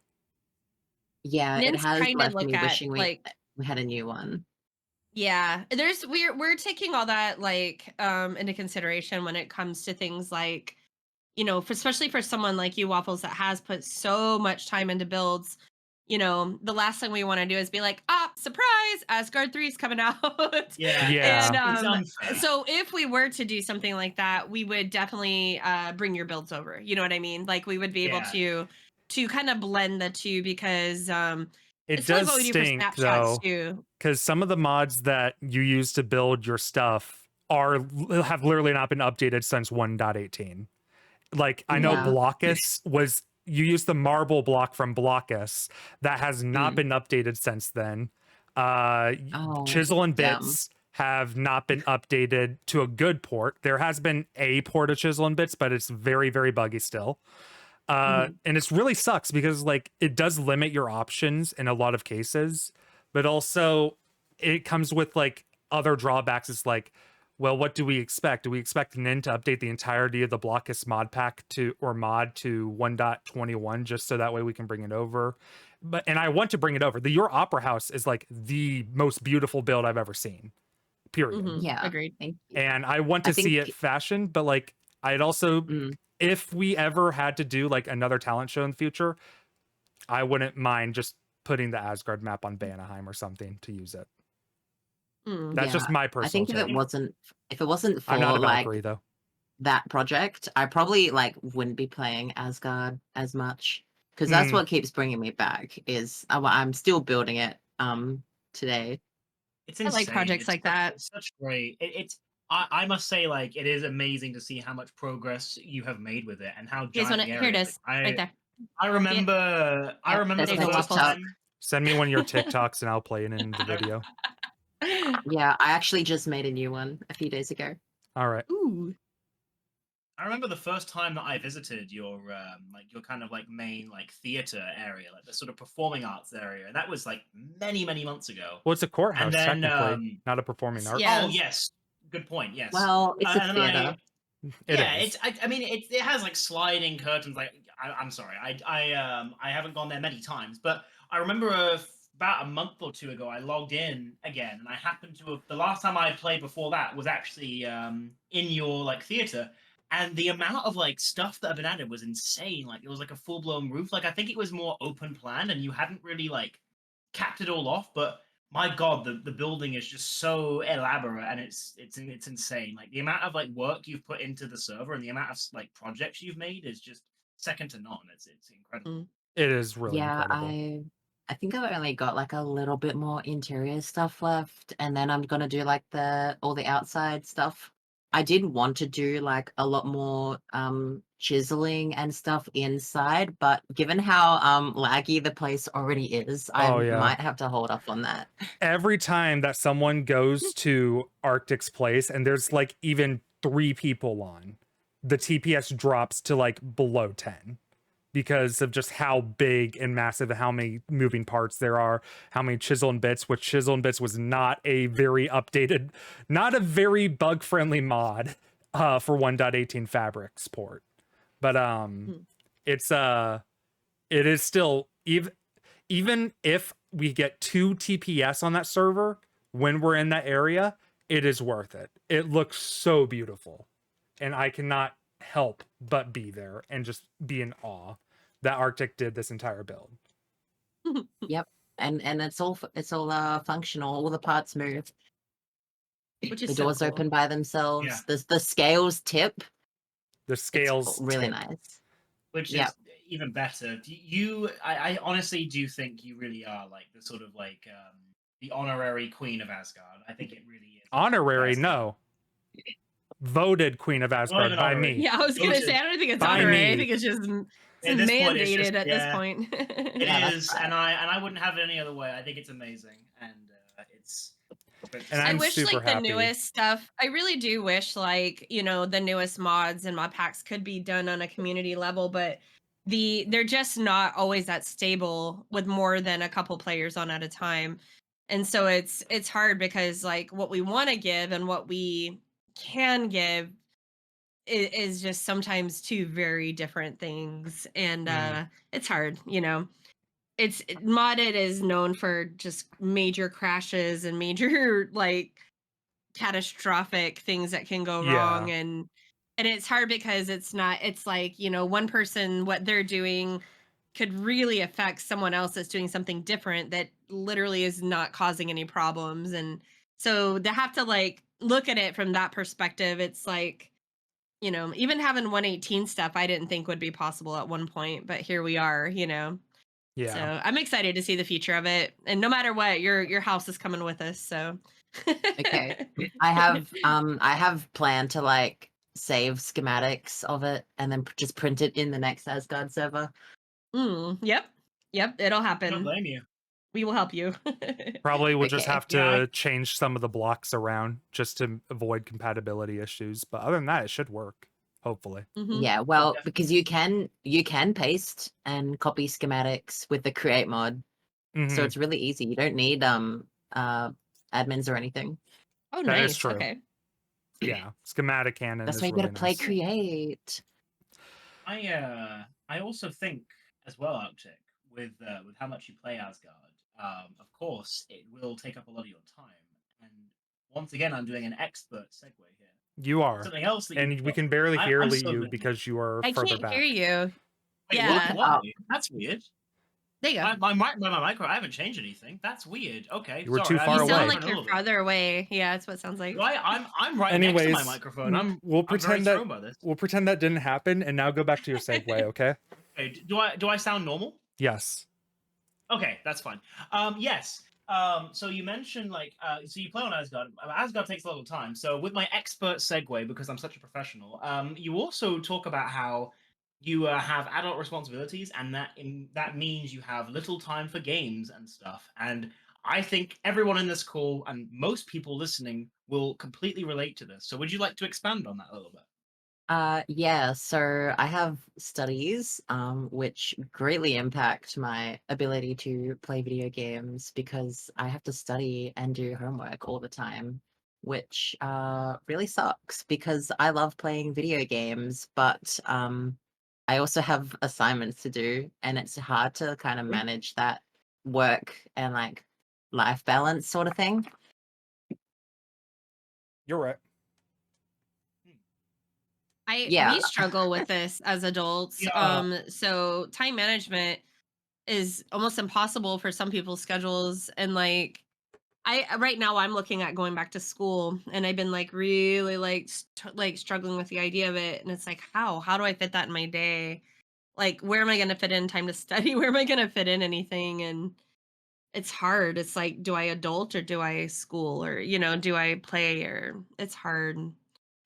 S4: yeah, it
S2: Nins
S4: has
S2: kind of
S4: left
S2: look
S4: me
S2: at
S4: wishing
S2: like
S4: we had a new one.
S2: yeah, we're taking all that like into consideration when it comes to things like, especially for someone like you, Waffles, that has put so much time into builds. The last thing we want to do is be like, ah, surprise, Asgard 3 is coming out.
S3: Yeah,
S1: Yeah.
S2: And
S3: it's unfair.
S2: so if we were to do something like that, we would definitely bring your builds over. You know what I mean? Like we would be able
S3: Yeah.
S2: to kind of blend the two because
S1: It
S2: it's like
S1: does
S2: what we do for
S1: stink
S2: Snapchat
S1: though,
S2: too.
S1: because some of the mods that you use to build your stuff have literally not been updated since 1.18. Like I know
S4: Yeah.
S1: Blockus was you use the marble block from Blockus that has not
S4: Mm.
S1: been updated since then.
S4: Oh,
S1: Chisel and
S4: damn.
S1: Bits have not been updated to a good port. There has been a port of Chisel and Bits, but it's very, very buggy still.
S4: Mhm.
S1: And it's really sucks because like it does limit your options in a lot of cases, but also it comes with like other drawbacks. It's like, well, what do we expect? Do we expect Nin to update the entirety of the Blockus mod pack to 1.21 just so that way we can bring it over? And I want to bring it over. The Your Opera House is like the most beautiful build I've ever seen. Period.
S4: Yeah.
S2: Agreed.
S4: Thank you.
S1: And I want
S4: I
S1: to see
S4: think
S1: it fashioned, but like I'd also
S4: Mm.
S1: if we ever had to do like another talent show in the future, I wouldn't mind just putting the Asgard map on Vanaheim or something to use it. That's just
S4: Yeah,
S1: my
S4: I
S1: personal
S4: think if
S1: take.
S4: it wasn't
S1: I'm not
S4: for
S1: a
S4: like
S1: Valkyrie though.
S4: that project, I probably like wouldn't be playing Asgard as much because that's
S1: Mm,
S4: what keeps bringing me back. Is I'm still building it today.
S3: It's
S2: I
S3: insane.
S2: like projects like that.
S3: It's such great. I must say, like, it is amazing to see how much progress you have made with it and how
S2: You guys
S3: giant
S2: want
S3: the
S2: it? Here it
S3: area is.
S2: is,
S3: Like,
S2: right there.
S3: I remember
S4: Yep,
S3: the
S4: that's
S2: There's
S4: my
S2: the
S3: first
S2: waffles.
S4: TikTok.
S3: time.
S1: send me one of your TikToks and I'll play it in the video.
S4: Yeah, I actually just made a new one a few days ago.
S1: All right.
S2: Ooh.
S3: I remember the first time that I visited your like your kind of like main like theater area, like the sort of performing arts area. That was like many months ago.
S1: Well, it's a courthouse
S3: And then
S1: technically, not a performing arts.
S2: Yeah.
S3: oh yes, good point. Yes.
S4: Well, it's a
S3: And then
S4: theater.
S1: It
S3: yeah,
S1: is.
S3: I mean it has like sliding curtains. Like I'm sorry, I haven't gone there many times, but I remember about a month or two ago I logged in again, and I happened to have the last time I had played before that was actually in your like theater, and the amount of like stuff that had been added was insane. Like it was like a full blown roof. Like I think it was more open plan, and you hadn't really like capped it all off, but my god, the building is just so elaborate and it's insane. Like the amount of like work you've put into the server and the amount of like projects you've made is just second to none. It's incredible.
S1: It is really
S4: Yeah,
S1: incredible.
S4: I think I've only got like a little bit more interior stuff left, and then I'm gonna do like all the outside stuff. I did want to do like a lot more chiseling and stuff inside, but given how laggy the place already is, I
S1: Oh yeah.
S4: might have to hold off on that.
S1: Every time that someone goes to Arctic's place and there's like even 3 people on, the TPS drops to like below 10 because of just how big and massive and how many moving parts there are, how many chisel and bits, which chisel and bits was not a very updated, not a very bug friendly mod for 1.18 fabrics port. But it's it is still even if we get 2 TPS on that server when we're in that area, it is worth it. It looks so beautiful. And I cannot help but be there and just be in awe that Arctic did this entire build.
S4: Yep, and it's all functional. All the parts move.
S2: Which is
S4: The
S2: so
S4: doors
S2: cool.
S4: open by themselves.
S3: Yeah.
S4: The scales tip.
S1: The scales
S4: It's really
S1: tip.
S4: nice.
S3: Which
S4: Yep.
S3: is even better. I honestly do think you really are like the sort of like the honorary Queen of Asgard. I think it really is.
S1: Honorary,
S3: Best.
S1: no. Voted Queen of Asgard
S3: even
S1: by
S3: honorary.
S1: me.
S2: Yeah, I was gonna say I don't think it's
S1: By
S2: honorary. I
S1: me.
S2: think it's just
S3: At this point, it's
S2: mandated
S3: just-
S2: at this
S3: yeah.
S2: point.
S3: It
S4: Yeah, that's
S3: is,
S4: right.
S3: and I wouldn't have it any other way. I think it's amazing, and it's.
S1: And
S2: I
S1: I'm
S2: wish
S1: super
S2: like
S1: happy.
S2: the newest stuff. I really do wish like, the newest mods and mod packs could be done on a community level, but they're just not always that stable with more than a couple players on at a time. And so it's hard because like what we want to give and what we can give is just sometimes two very different things, and it's hard, modded is known for just major crashes and major like catastrophic things that can go wrong,
S1: Yeah.
S2: and it's hard because it's like, one person, what they're doing could really affect someone else that's doing something different that literally is not causing any problems. And so they have to like look at it from that perspective. It's like, even having 118 stuff I didn't think would be possible at one point, but here we are. So
S1: Yeah.
S2: I'm excited to see the future of it. And no matter what, your house is coming with us. So
S4: Okay. I have planned to like save schematics of it and then just print it in the next Asgard server.
S2: Yep. It'll
S3: I don't
S2: happen.
S3: blame you.
S2: We will help you.
S1: Probably we'll just
S4: Okay.
S1: have
S3: Yeah,
S1: to change some of the blocks around just to avoid compatibility issues. But other than that, it should work. Hopefully.
S2: Mhm.
S4: Yeah, well,
S3: definitely.
S4: because you can paste and copy schematics with the create mod. So
S1: Mhm.
S4: it's really easy. You don't need admins or anything.
S2: Oh,
S1: That is
S2: nice.
S1: true.
S2: Okay.
S1: Yeah. Schematic canon
S4: That's
S1: is
S4: why you
S1: really
S4: gotta play
S1: nice.
S4: create.
S3: I also think as well, Arctic, with how much you play Asgard. Of course, it will take up a lot of your time. And once again, I'm doing an expert segue here.
S1: You are.
S3: Something else that you
S1: And we can barely
S3: I'm
S1: hear
S3: so
S1: you
S3: busy.
S1: because you are
S2: I
S1: further
S2: can't hear
S1: back.
S2: you.
S3: Wait,
S2: Yeah.
S3: what? Why? That's weird.
S2: There you go.
S3: My micro, I haven't changed anything. That's weird. Okay,
S1: You were
S3: sorry.
S1: too
S3: I
S1: far
S2: You
S3: moved the
S2: sound
S1: away.
S2: like
S3: microphone a
S2: you're
S3: little bit.
S2: farther away. Yeah, that's what it sounds like.
S3: Right, I'm right next to my
S1: Anyways,
S3: microphone.
S1: we'll
S3: I'm very
S1: pretend that
S3: thrown by this.
S1: we'll pretend that didn't happen and now go back to your segue, okay?
S3: Okay, do I sound normal?
S1: Yes.
S3: Okay, that's fine. Yes. So you mentioned so you play on Asgard. Asgard takes a lot of time. So with my expert segue, because I'm such a professional, you also talk about how you have adult responsibilities, and that means you have little time for games and stuff. And I think everyone in this call and most people listening will completely relate to this. So would you like to expand on that a little bit?
S4: Yeah, so I have studies, which greatly impact my ability to play video games because I have to study and do homework all the time, which really sucks because I love playing video games, but I also have assignments to do, and it's hard to kind of manage that work and like life balance sort of thing.
S1: You're right.
S4: Yeah.
S2: We struggle with this as adults.
S3: Yeah.
S2: So time management is almost impossible for some people's schedules. And like I right now I'm looking at going back to school, and I've been like really like like struggling with the idea of it. And it's like, how do I fit that in my day? Like, where am I going to fit in time to study? Where am I going to fit in anything? And it's hard. It's like, do I adult or do I school, or do I play, or it's hard.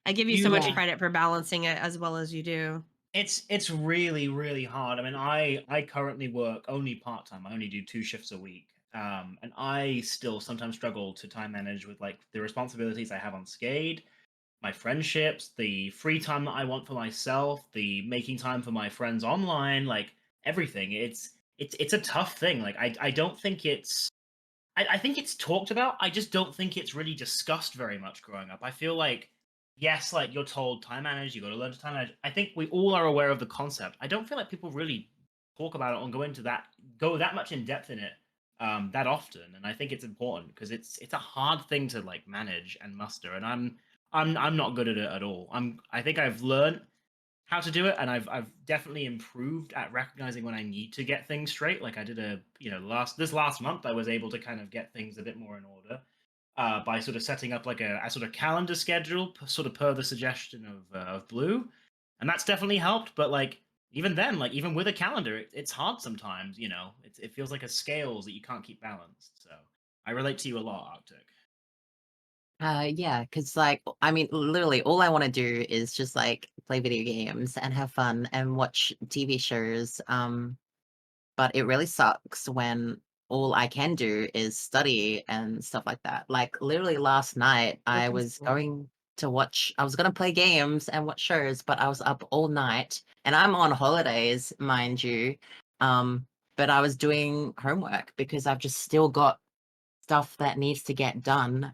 S2: I give you so
S3: You
S2: much
S4: Yeah.
S2: credit for balancing it as well as you do.
S3: It's really really hard. I mean, I currently work only part time. I only do 2 shifts a week, and I still sometimes struggle to time manage with like the responsibilities I have on Skade, my friendships, the free time that I want for myself, the making time for my friends online, like everything. It's a tough thing. Like I don't think I think it's talked about. I just don't think it's really discussed very much growing up. I feel like, yes, like you're told time manage, you got to learn to time manage. I think we all are aware of the concept. I don't feel like people really talk about it and go that much in depth in it that often. And I think it's important because it's a hard thing to like manage and muster. And I'm not good at it at all. I think I've learned how to do it, and I've definitely improved at recognizing when I need to get things straight. Like I did this last month, I was able to kind of get things a bit more in order by sort of setting up like a sort of calendar schedule, sort of per the suggestion of Blue, and that's definitely helped. But like even then, like even with a calendar, it's hard sometimes. It feels like a scales that you can't keep balanced. So I relate to you a lot, Arctic.
S4: Yeah, because like I mean, literally all I want to do is just like play video games and have fun and watch TV shows. But it really sucks when all I can do is study and stuff like that. Like literally last night, I was going I was gonna play games and watch shows, but I was up all night and I'm on holidays, mind you. But I was doing homework because I've just still got stuff that needs to get done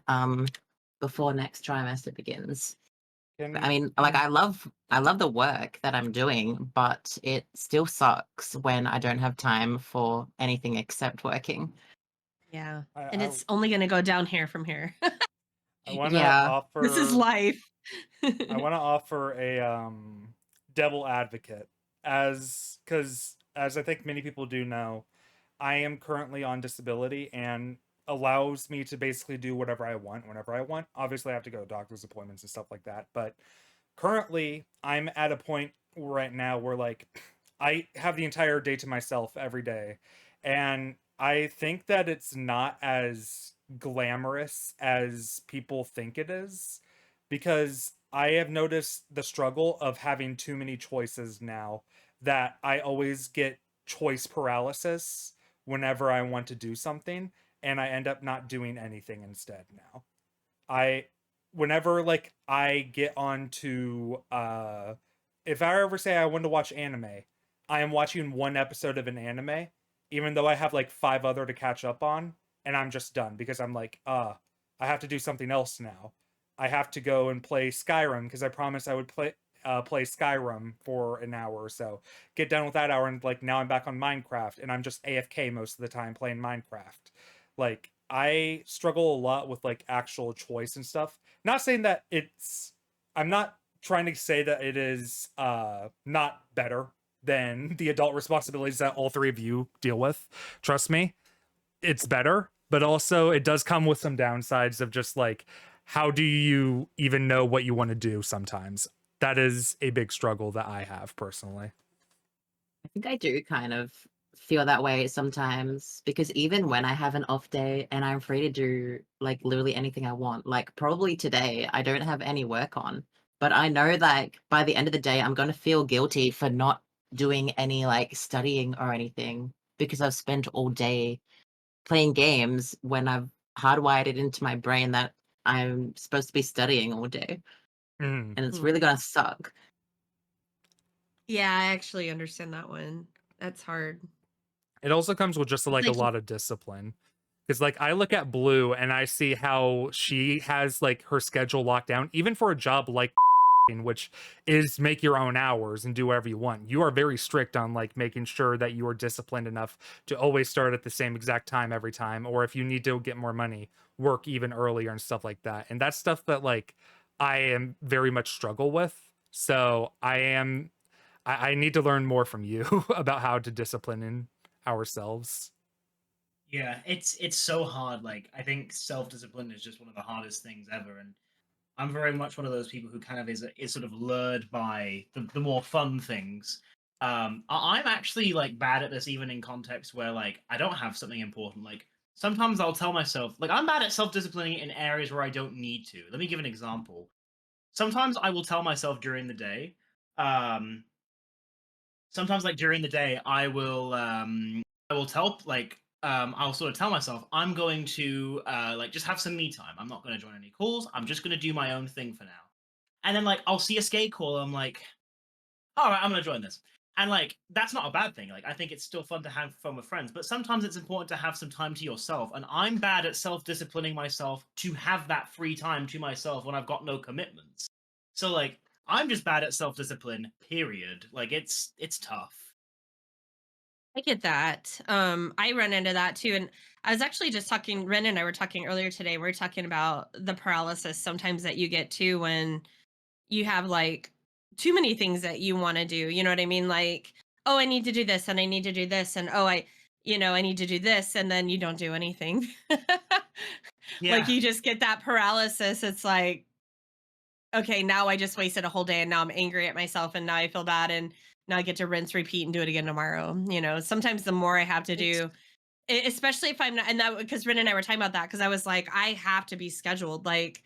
S4: before next trimester begins. I mean, like I love the work that I'm doing, but it still sucks when I don't have time for anything except working.
S2: Yeah.
S1: I,
S2: And
S1: I,
S2: it's only going to go down here from here.
S1: I want to
S4: Yeah.
S1: offer.
S2: This is life.
S1: I want to offer a devil advocate because as I think many people do know, I am currently on disability and allows me to basically do whatever I want whenever I want. Obviously, I have to go to doctor's appointments and stuff like that, but currently I'm at a point right now where like I have the entire day to myself every day, and I think that it's not as glamorous as people think it is, because I have noticed the struggle of having too many choices now, that I always get choice paralysis whenever I want to do something, and I end up not doing anything instead now. I whenever like I get onto if I ever say I want to watch anime, I am watching one episode of an anime, even though I have like five other to catch up on, and I'm just done because I'm like, I have to do something else now. I have to go and play Skyrim because I promised I would play Skyrim for an hour or so. Get done with that hour, and like now I'm back on Minecraft and I'm just AFK most of the time playing Minecraft. Like I struggle a lot with like actual choice and stuff. Not saying that it's I'm not trying to say that it is not better than the adult responsibilities that all three of you deal with. Trust me, it's better, but also it does come with some downsides of just like how do you even know what you want to do sometimes. That is a big struggle that I have personally.
S4: I think I do kind of feel that way sometimes because even when I have an off day and I'm free to do like literally anything I want, like probably today I don't have any work on, but I know that by the end of the day I'm going to feel guilty for not doing any like studying or anything because I've spent all day playing games when I've hardwired it into my brain that I'm supposed to be studying all day.
S1: Mm.
S4: And it's really going to suck.
S2: Yeah, I actually understand that one. That's hard.
S1: It also comes with just like a
S2: Like,
S1: lot of discipline. Because like I look at Blue and I see how she has like her schedule locked down, even for a job like which is make your own hours and do whatever you want. You are very strict on like making sure that you are disciplined enough to always start at the same exact time every time, or if you need to get more money, work even earlier and stuff like that. And that's stuff that like I am very much struggle with. So I need to learn more from you about how to discipline in ourselves.
S3: Yeah, it's so hard. Like I think self-discipline is just one of the hardest things ever, and I'm very much one of those people who kind of is sort of lured by the more fun things. I'm actually like bad at this even in context where like I don't have something important. Like sometimes I'll tell myself like I'm bad at self-disciplining in areas where I don't need to. Let me give an example. Sometimes I will tell myself during the day, um, sometimes like during the day I will tell like I'll sort of tell myself I'm going to like just have some me time. I'm not going to join any calls. I'm just going to do my own thing for now. And then like I'll see a skate call. I'm like, all right, I'm going to join this. And like that's not a bad thing. Like I think it's still fun to have fun with friends, but sometimes it's important to have some time to yourself. And I'm bad at self-disciplining myself to have that free time to myself when I've got no commitments. So like I'm just bad at self-discipline, period. Like it's tough.
S2: I get that. I run into that too. And I was actually just talking, Ren and I were talking earlier today. We're talking about the paralysis sometimes that you get too when you have like too many things that you want to do. You know what I mean? Like, oh, I need to do this and I need to do this. And oh, I need to do this. And then you don't do anything. Like
S3: Yeah.
S2: you just get that paralysis. It's like, okay, now I just wasted a whole day and now I'm angry at myself and now I feel bad and now I get to rinse, repeat, and do it again tomorrow. Sometimes the more I have to do, especially if I'm not, and that because Rin and I were talking about that because I was like, I have to be scheduled. Like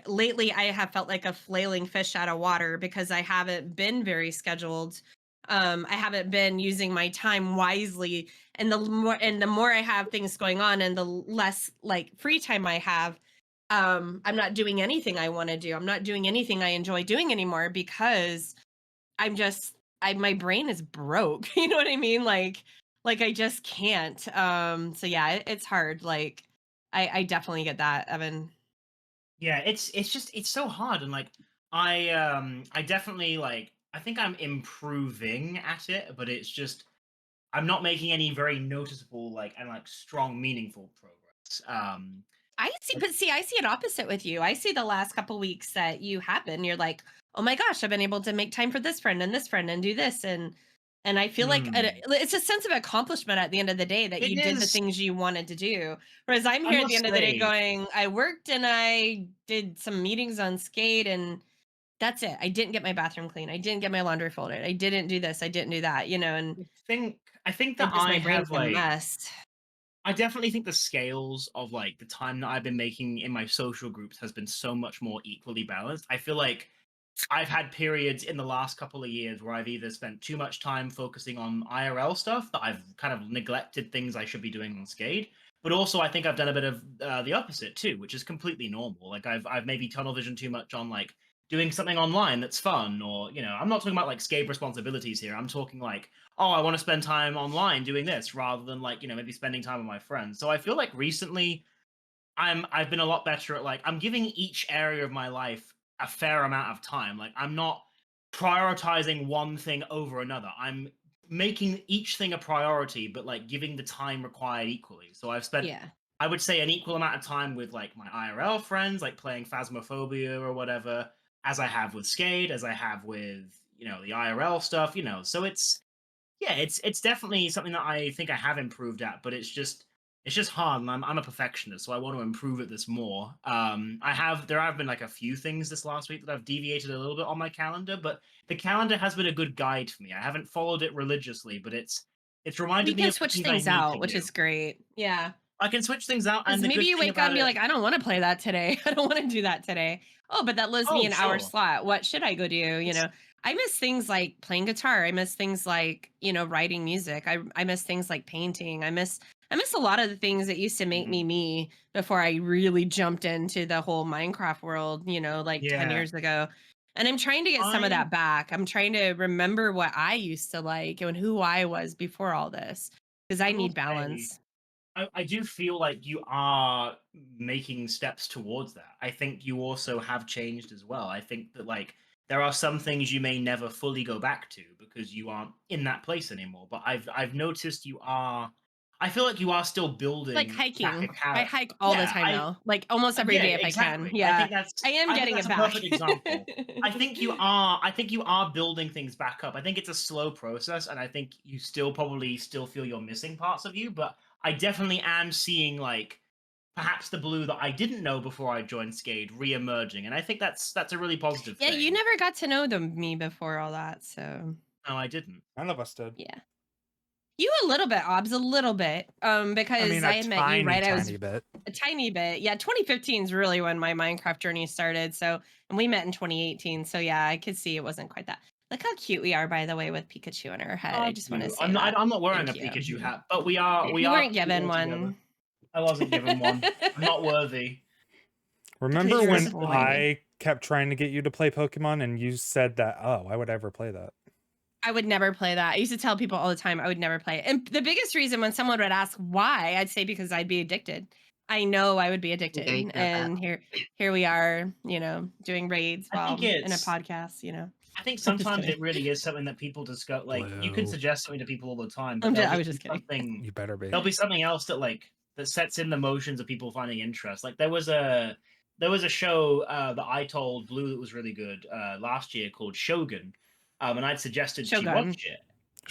S2: lately, I have felt like a flailing fish out of water because I haven't been very scheduled. I haven't been using my time wisely, and the more I have things going on, and the less like free time I have, I'm not doing anything I want to do. I'm not doing anything I enjoy doing anymore because my brain is broke. You know what I mean? Like I just can't. So yeah, it's hard. Like I definitely get that, Evan.
S3: Yeah, it's just it's so hard, and like I definitely like. I think I'm improving at it, but it's just I'm not making any very noticeable and strong, meaningful progress.
S2: I see, but see, I see it opposite with you. I see the last couple weeks that you happen. You're like, oh my gosh, I've been able to make time for this friend and do this, and I feel like it's a sense of accomplishment at the end of the day that
S3: It
S2: you did the
S3: is.
S2: things you wanted to do. Whereas I'm
S3: I
S2: here at
S3: must
S2: the end of the day
S3: say,
S2: going, I worked and I did some meetings on Skade, and that's it. I didn't get my bathroom clean. I didn't get my laundry folded. I didn't do this. I didn't do that. And
S3: I think
S2: it
S3: that
S2: just
S3: I
S2: my brain's
S3: have
S2: a mess.
S3: I definitely think the scales of the time that I've been making in my social groups has been so much more equally balanced. I feel like I've had periods in the last couple of years where I've either spent too much time focusing on IRL stuff that I've kind of neglected things I should be doing on Skade. But also, I think I've done a bit of the opposite too, which is completely normal. Like I've maybe tunnel vision too much on doing something online that's fun, or I'm not talking about Skade responsibilities here. I'm talking oh, I want to spend time online doing this rather than maybe spending time with my friends. So I feel like recently I've been a lot better at I'm giving each area of my life a fair amount of time. I'm not prioritizing one thing over another. I'm making each thing a priority, but giving the time required equally. So I've spent I would say an equal amount of time with my IRL friends, playing Phasmophobia or whatever, as I have with Skade, as I have with the IRL stuff. So it's definitely something that I think I have improved at, but it's just hard, and I'm a perfectionist, so I want to improve at this more. There have been a few things this last week that I've deviated a little bit on my calendar, but the calendar has been a good guide for me. I haven't followed it religiously, but it's reminded
S2: You
S3: me
S2: can
S3: of the
S2: switch
S3: things I
S2: things
S3: need
S2: out,
S3: to
S2: which
S3: do.
S2: is great. Yeah.
S3: I can switch things out,
S2: Because
S3: and the
S2: maybe
S3: good
S2: you
S3: thing
S2: wake up
S3: about
S2: and be
S3: it.
S2: like, I don't want to play that today. I don't want to do that today. Oh, but that leaves me
S3: Oh,
S2: an hour
S3: sure.
S2: slot. What should I go do? I miss things like playing guitar. I miss things like, writing music. I miss things like painting. I miss a lot of the things that used to make me before I really jumped into the whole Minecraft world, 10
S3: Yeah.
S2: years ago. And I'm trying to get some of that back. I'm trying to remember what I used to like and who I was before all this, because I
S3: I will
S2: need
S3: say,
S2: balance.
S3: I do feel like you are making steps towards that. I think you also have changed as well. I think that there are some things you may never fully go back to because you aren't in that place anymore. But I've noticed you are. I feel like you are still building
S2: Like
S3: back a
S2: hiking. I
S3: character.
S2: hike all the time now, like almost every
S3: Yeah,
S2: day if I can.
S3: exactly.
S2: Yeah, I am
S3: I think
S2: getting
S3: that's
S2: it
S3: a
S2: back.
S3: perfect example. I think you are building things back up. I think it's a slow process, and I think you still probably still feel you're missing parts of you, but I definitely am seeing perhaps the Blue that I didn't know before I joined Skade re-emerging, and I think that's a really positive
S2: Yeah,
S3: thing.
S2: you never got to know me before all that, so
S3: No, I didn't.
S1: None of us did.
S2: yeah. You a little bit, Obs, a little bit. Because I had met you right. I was
S1: bit.
S2: a tiny bit. Yeah, 2015 is really when my Minecraft journey started. So, and we met in 2018. So yeah, I could see it wasn't quite that. Look how cute we are, by the way, with Pikachu in our head. I just want to say that.
S3: I'm not wearing
S2: Thank
S3: a
S2: you.
S3: Pikachu hat, but we are.
S2: You weren't given
S3: all together.
S2: one.
S3: I wasn't given one. I'm not worthy.
S1: Remember
S2: You're
S1: when
S2: disappointing.
S1: I kept trying to get you to play Pokemon and you said that, oh, why would I ever play that?
S2: I would never play that. I used to tell people all the time I would never play it. And the biggest reason when someone would ask why, I'd say because I'd be addicted. I know I would be addicted.
S4: you said
S2: And here we are, doing raids
S3: I
S2: while
S3: think
S2: in a
S3: it's-
S2: podcast,
S3: I think
S2: I'm just
S3: sometimes
S2: kidding.
S3: it really is something that people discuss. You can
S1: Blue.
S3: suggest something to people all the time, but
S2: I
S3: there'll
S2: was
S3: be
S2: just kidding.
S3: something.
S1: You better be.
S3: There'll be something else that sets in the motions of people finding interest. There was a show that I told Blue that was really good last year called Shogun, and I'd suggested she
S2: Shogun.
S3: watch it,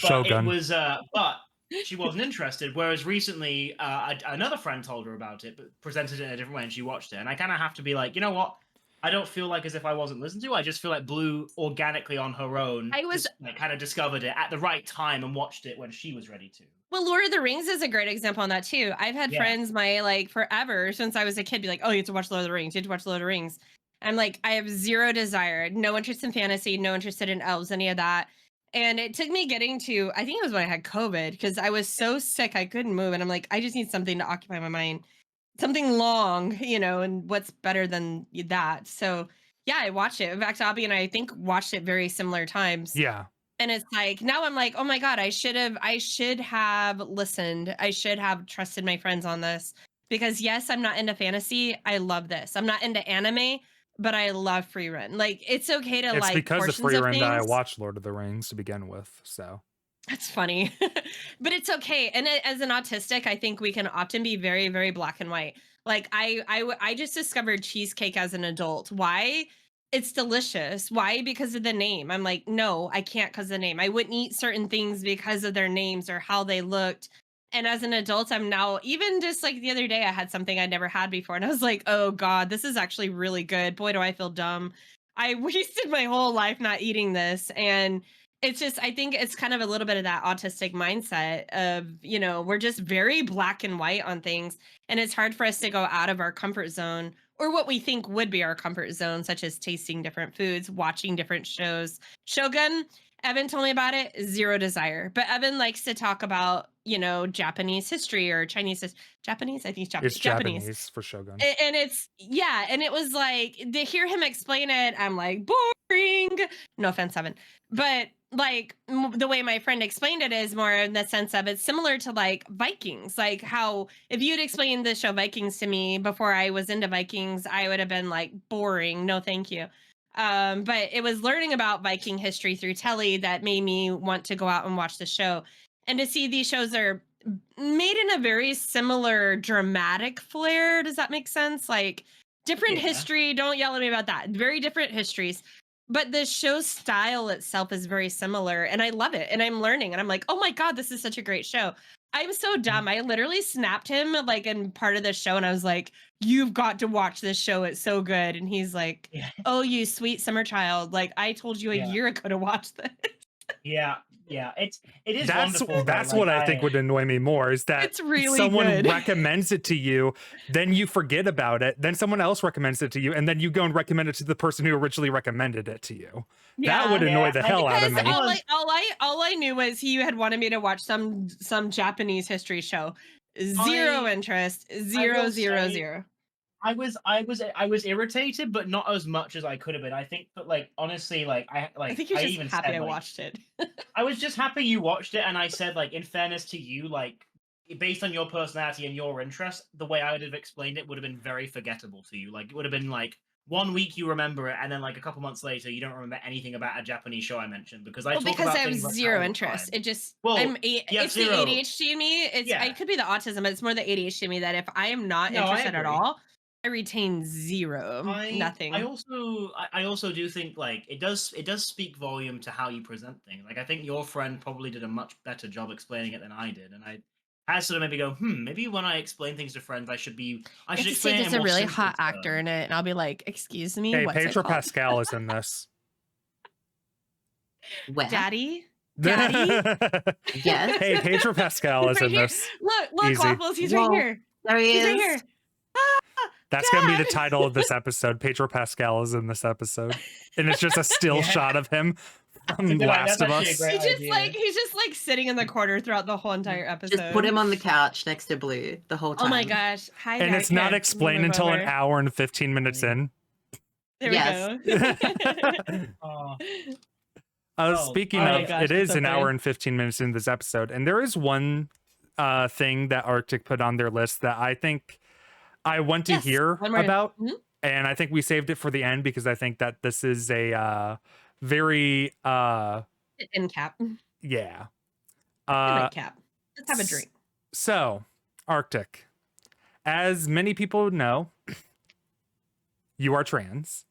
S3: but
S1: Shogun.
S3: it was but she wasn't interested. Whereas recently, another friend told her about it, but presented it in a different way, and she watched it. And I kind of have to be like, you know what? I don't feel like as if I wasn't listened to. I just feel like Blue organically on her own. Kind of discovered it at the right time and watched it when she was ready to.
S2: Well, Lord of the Rings is a great example on that too. I've had friends forever since I was a kid be like, oh, you have to watch Lord of the Rings. You have to watch Lord of the Rings. I'm like, I have zero desire, no interest in fantasy, no interest in elves, any of that. And it took me getting to, I think it was when I had COVID, because I was so sick I couldn't move. And I'm like, I just need something to occupy my mind. Something long, and what's better than that? So yeah, I watched it. In fact, Obby and I think watched it very similar times.
S1: Yeah.
S2: And it's like, now I'm like, oh my God, I should have listened. I should have trusted my friends on this, because yes, I'm not into fantasy. I love this. I'm not into anime. but I love free run. Like, it's okay to
S1: It's
S2: like
S1: because of
S2: portions
S1: free
S2: of
S1: run that I
S2: things.
S1: watched Lord of the Rings to begin with. So
S2: That's funny. But it's okay. And as an autistic, I think we can often be very, very black and white. Like I just discovered cheesecake as an adult. Why? It's delicious. Why? Because of the name. I'm like, no, I can't because of the name. I wouldn't eat certain things because of their names or how they looked. And as an adult, I'm now, even just like the other day, I had something I'd never had before. And I was like, oh God, this is actually really good. Boy, do I feel dumb. I wasted my whole life not eating this. And it's just, I think it's kind of a little bit of that autistic mindset of, we're just very black and white on things. And it's hard for us to go out of our comfort zone or what we think would be our comfort zone, such as tasting different foods, watching different shows. Shogun, Evan told me about it, zero desire. But Evan likes to talk about, Japanese history or Japanese, I think
S1: it's
S2: Japanese.
S1: Japanese for Shogun.
S2: And it's, yeah. And it was like, to hear him explain it, I'm like, boring. No offense, Evan. But like the way my friend explained it is more in the sense of it's similar to like Vikings, like how if you'd explained the show Vikings to me before I was into Vikings, I would have been like boring, no thank you. But it was learning about Viking history through telly that made me want to go out and watch the show, and to see these shows are made in a very similar dramatic flair. Does that make sense? Like different history, don't yell at me about that, very different histories, but the show's style itself is very similar, and I love it. And I'm learning, and I'm like, oh my God, this is such a great show. I'm so dumb. I literally snapped him like in part of the show, and I was like, you've got to watch this show. It's so good. And he's like, oh, you sweet summer child. Like, I told you a year ago to watch this.
S3: Yeah, it is
S1: That's
S3: wonderful.
S1: that's
S3: Like,
S1: what I think would annoy me more is that
S2: It's really
S1: someone
S2: good.
S1: recommends it to you, then you forget about it, then someone else recommends it to you, and then you go and recommend it to the person who originally recommended it to you. That would annoy the hell out of me.
S2: All I knew was he had wanted me to watch some Japanese history show. Zero interest. Zero.
S3: I was irritated, but not as much as I could have been. I think that, like, honestly, like
S2: I think you're just
S3: even
S2: happy
S3: said,
S2: I
S3: like,
S2: watched it.
S3: I was just happy you watched it, and I said, like, in fairness to you, like, based on your personality and your interest, the way I would have explained it would have been very forgettable to you. Like, it would have been like 1 week you remember it, and then like a couple months later you don't remember anything about a Japanese show I mentioned because I
S2: because I have zero interest. It just it's
S3: zero.
S2: the ADHD in me. It could be the autism, but it's more the ADHD in me that if I am not interested at all, I retain zero. Nothing.
S3: I also do think like it does speak volume to how you present things. Like I think your friend probably did a much better job explaining it than I did, and I had sort of maybe go, maybe when I explain things to friends, I should explain it.
S2: There's a really hot actor in it, and I'll be like, "Excuse me,
S1: Hey,
S2: what's
S1: Pedro
S2: it called?"
S1: Pascal is in this.
S4: Where?
S2: Daddy.
S4: Yes.
S1: Hey, Pedro Pascal is
S2: Right
S1: in
S2: here.
S1: this.
S2: Look,
S1: Easy.
S2: Waffles. He's right here.
S4: There he
S2: He's
S4: is.
S2: right here.
S1: That's gonna be the title of this episode. Pedro Pascal is in this episode, and it's just a still shot of him from Last of Us.
S2: He's just like sitting in the corner throughout the whole entire episode.
S4: Just put him on the couch next to Blue the whole time.
S2: Oh my gosh! Hi,
S1: and it's not explained until an hour and 15 minutes in.
S2: There we go.
S1: Speaking of, it is an hour and 15 minutes in this episode, and there is one thing that Arctic put on their list that I think I want to hear about, and I think we saved it for the end because I think that this is a very
S2: in cap.
S1: Yeah.
S2: Cap. Let's have a drink.
S1: So, Arctic, as many people know, you are trans.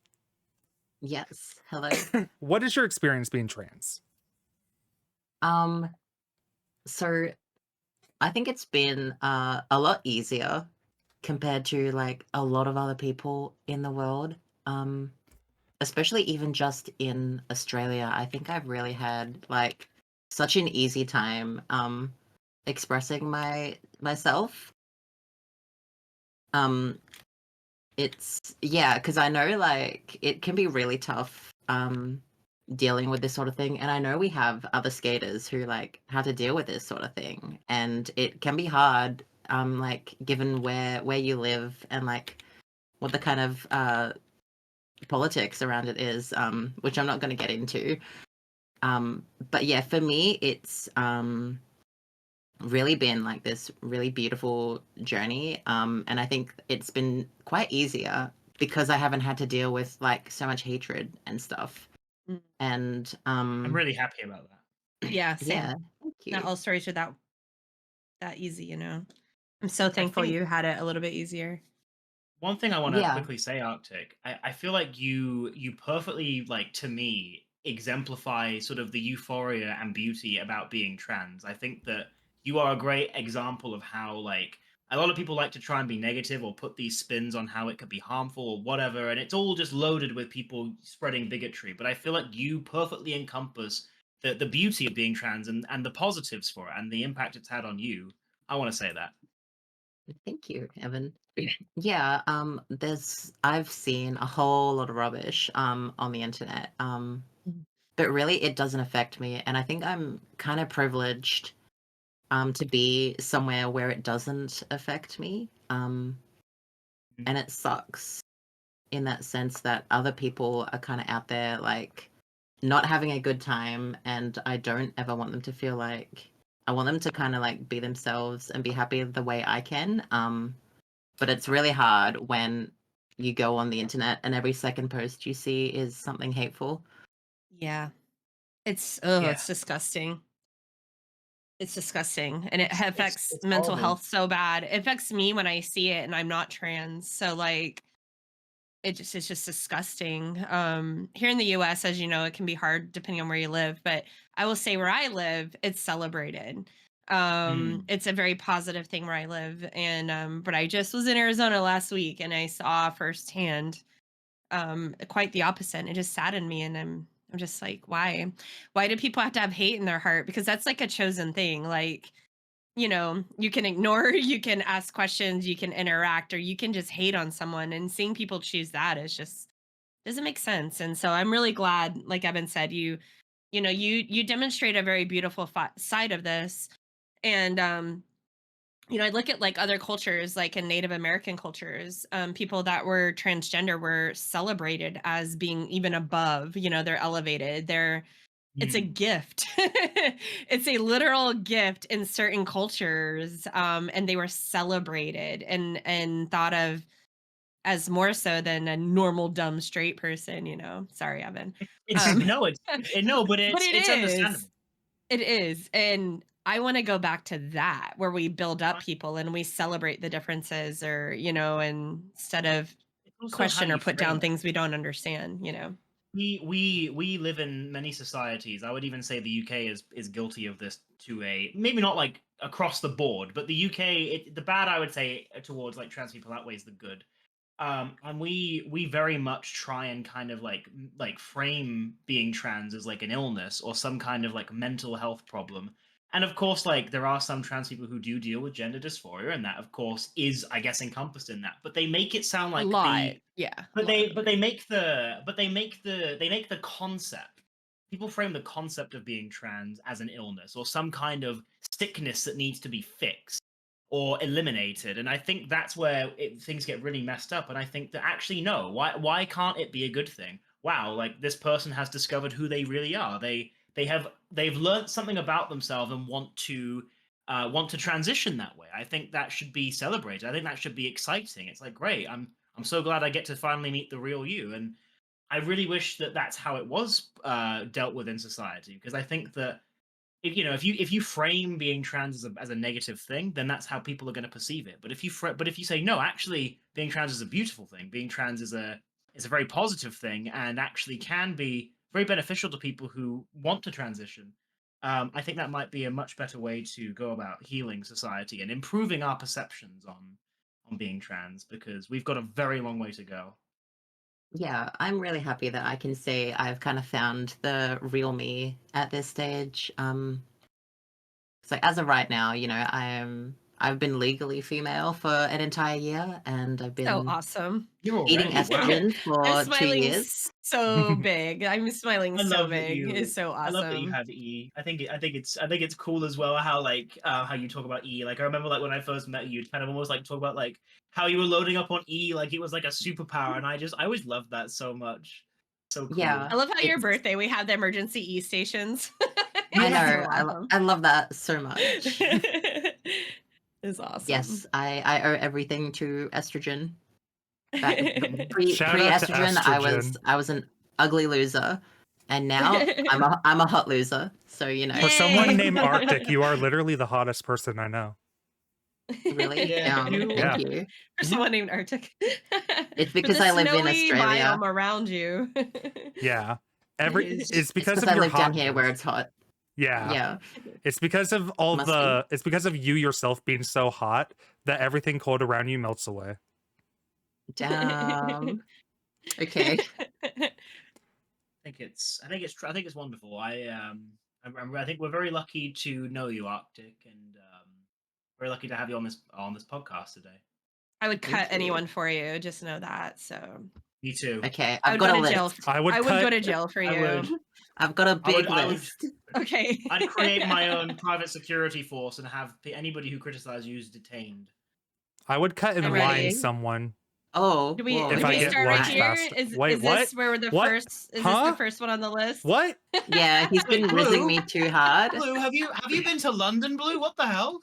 S4: Yes. Hello.
S1: What is your experience being trans?
S4: So I think it's been a lot easier compared to like a lot of other people in the world. Especially even just in Australia. I think I've really had like such an easy time expressing myself. It's because I know like it can be really tough dealing with this sort of thing, and I know we have other skaters who like have to deal with this sort of thing, and it can be hard like given where you live and like what the kind of politics around it is, which I'm not going to get into. But yeah, for me, it's really been like this really beautiful journey. And I think it's been quite easier because I haven't had to deal with like so much hatred and stuff.
S2: Mm.
S4: And
S3: I'm really happy about that.
S2: Yeah, same.
S4: yeah, thank you.
S2: Not all stories are that easy, you know. I'm so thankful
S3: think-
S2: you had it a little bit easier.
S3: One thing I want to
S4: Yeah.
S3: quickly say, Arctic, I feel like you perfectly, like, to me, exemplify sort of the euphoria and beauty about being trans. I think that you are a great example of how, like, a lot of people like to try and be negative or put these spins on how it could be harmful or whatever, and it's all just loaded with people spreading bigotry. But I feel like you perfectly encompass the beauty of being trans and the positives for it and the impact it's had on you. I want to say that.
S4: Thank you, Evan. Yeah, I've seen a whole lot of rubbish on the internet. But really it doesn't affect me, and I think I'm kind of privileged to be somewhere where it doesn't affect me. And it sucks in that sense that other people are kind of out there like not having a good time, and I don't ever want them to feel like I want them to kind of like be themselves and be happy the way I can. But it's really hard when you go on the internet and every second post you see is something hateful.
S2: Yeah. It's
S3: Yeah.
S2: it's disgusting. It's disgusting, and it affects
S3: it's
S2: mental
S3: horrible.
S2: health so bad. It affects me when I see it, and I'm not trans. So like, it's just disgusting. Here in the U.S., as you know, it can be hard depending on where you live. But I will say where I live, it's celebrated. It's a very positive thing where I live, and but I just was in Arizona last week, and I saw firsthand quite the opposite. And it just saddened me, and I'm just like, why do people have to have hate in their heart? Because that's like a chosen thing. Like, you know, you can ignore, you can ask questions, you can interact, or you can just hate on someone. And seeing people choose that is just doesn't make sense. And so I'm really glad, like Evan said, you demonstrate a very beautiful side of this. And you know, I look at like other cultures, like in Native American cultures, people that were transgender were celebrated as being even above, you know, they're elevated. It's a gift. It's a literal gift in certain cultures. And they were celebrated and thought of as more so than a normal dumb straight person, you know. Sorry, Evan.
S3: It's no, but
S2: but
S3: it's understandable.
S2: it is. And I want to go back to that where we build up people and we celebrate the differences, or, you know, instead of
S3: It's also how
S2: question or
S3: you
S2: put
S3: frame
S2: down
S3: it.
S2: things we don't understand, you know.
S3: We live in many societies. I would even say the UK is guilty of this to a maybe not like across the board, but the UK, the bad I would say towards like trans people outweighs the good. And we very much try and kind of like frame being trans as like an illness or some kind of like mental health problem. And of course, like there are some trans people who do deal with gender dysphoria, and that of course is, I guess, encompassed in that. But they make it sound
S2: A
S3: like
S2: lot. Yeah.
S3: but they make the concept. People frame the concept of being trans as an illness or some kind of sickness that needs to be fixed or eliminated, and I think that's where things get really messed up. And I think that actually no, why can't it be a good thing? Wow, like this person has discovered who they really are. They've learned something about themselves and want to transition that way. I think that should be celebrated. I think that should be exciting. It's like, great, I'm so glad I get to finally meet the real you. And I really wish that that's how it was dealt with in society, because I think that if you frame being trans as a negative thing, then that's how people are going to perceive it. But if you say no, actually being trans is a beautiful thing. Being trans is a very positive thing and actually can be very beneficial to people who want to transition. I think that might be a much better way to go about healing society and improving our perceptions on being trans, because we've got a very long way to go.
S4: Yeah, I'm really happy that I can say I've kind of found the real me at this stage. So as of right now, you know, I've been legally female for an entire year, and I've
S2: So
S4: been
S2: awesome.
S3: You're
S4: eating
S3: already wow.
S4: estrogen
S2: I'm
S4: for 2
S2: smiling
S4: years.
S2: so big. I'm smiling
S3: I
S2: so
S3: love that
S2: big. It's so
S3: I love that you
S2: awesome.
S3: have E. I think it's cool as well how like how you talk about E. Like I remember like when I first met you, you'd kind of almost like talk about like how you were loading up on E like it was like a superpower, and I always loved that so much. So cool.
S4: Yeah,
S2: I love how your
S4: it's
S2: birthday we have the emergency E stations.
S4: I
S2: It's so
S4: know,
S2: awesome.
S4: I love that so much.
S2: It's awesome.
S4: Yes, I owe everything to estrogen.
S1: Shout out to
S4: Pre-estrogen,
S1: estrogen.
S4: I was an ugly loser, and now I'm a hot loser. So you know,
S1: For someone
S2: Yay.
S1: named Arctic, you are literally the hottest person I know.
S4: really,
S3: Yeah,
S4: thank
S1: Yeah.
S4: you.
S2: For someone named Arctic.
S4: It's
S2: For
S4: because
S2: the
S4: I live in
S2: snowy
S4: Australia.
S2: biome around you.
S1: Yeah. It's
S4: It's
S1: because of
S4: I
S1: your
S4: live down
S1: hotness.
S4: here where it's hot.
S1: Yeah.
S4: Yeah.
S1: It's because of all
S4: Must
S1: the it's because of you yourself being so hot that everything cold around you melts away.
S4: Damn. Okay.
S3: I think it's wonderful. I think we're very lucky to know you, Arctic, and very lucky to have you on this podcast today.
S2: I would
S4: Thank
S2: cut
S4: you.
S2: anyone for you, just know that. So
S3: Me too.
S4: Okay.
S2: I
S4: I've
S2: would
S4: got
S2: go
S4: a
S2: to jail.
S4: list.
S1: I would
S2: go to jail for
S3: I
S2: you.
S3: would.
S4: I've got a big
S3: I would-
S4: list.
S2: Okay.
S3: I'd create my own private security force and have anybody who criticizes you is detained.
S1: I would cut in
S2: I'm
S1: line
S2: ready.
S1: someone.
S4: Oh,
S2: Do we,
S4: whoa,
S2: do
S1: If
S2: we
S1: I get
S2: start right
S1: lunch
S2: here?
S1: fast.
S2: Is
S1: Wait,
S2: this
S1: what?
S2: where the
S1: What?
S2: first? Is
S1: Huh?
S2: this the first one on the list?
S1: What?
S4: Yeah, he's been
S3: Blue?
S4: rizzing me too hard.
S3: Blue, have you been to London, Blue? What the hell?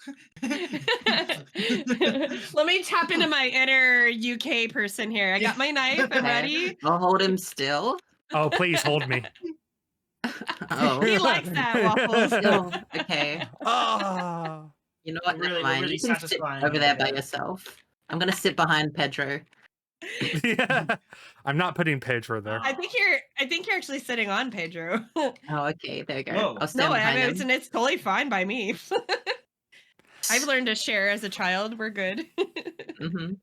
S2: Let me tap into my inner UK person here. I got my knife. I'm
S4: Okay.
S2: ready.
S4: I'll hold him still.
S1: Oh, please hold me.
S4: Oh.
S2: He likes that, Waffles.
S4: Oh, okay.
S1: Ah.
S4: You know what?
S3: We're
S4: Never mind.
S3: really
S4: You can sit
S3: satisfying
S4: over there
S3: over
S4: by
S3: here.
S4: yourself. I'm gonna sit behind Pedro.
S1: Yeah. I'm not putting Pedro there.
S2: I think you're actually sitting on Pedro.
S4: Oh, okay. There you go.
S3: Whoa.
S4: I'll stand
S2: No,
S4: behind him.
S2: it's totally fine by me. I've learned to share as a child. We're good.
S4: Mhm.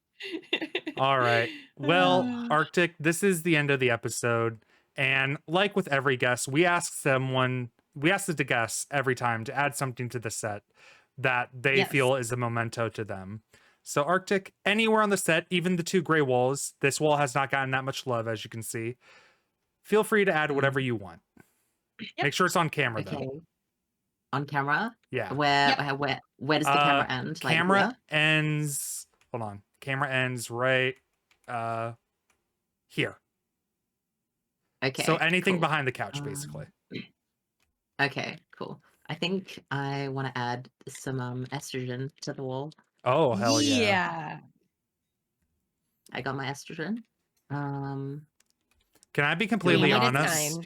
S1: All right. Well,
S2: Uh.
S1: Arctic, this is the end of the episode. And like with every guest, we ask the guests every time to add something to the set that they
S4: Yes.
S1: feel is a memento to them. So Arctic, anywhere on the set, even the two gray walls, this wall has not gotten that much love, as you can see. Feel free to add whatever you want. Make sure it's on camera,
S4: Okay.
S1: though.
S4: On camera?
S1: Yeah.
S4: Where does the camera end? Like
S1: Camera
S4: here?
S1: ends. Hold on. Camera ends right here.
S4: Okay.
S1: So anything
S4: cool.
S1: behind the couch, basically.
S4: Okay, cool. I think I want to add some estrogen to the wall.
S1: Oh, hell yeah.
S2: Yeah.
S4: I got my estrogen.
S1: Can I be
S2: We
S1: completely
S2: need a
S1: honest?
S2: sign.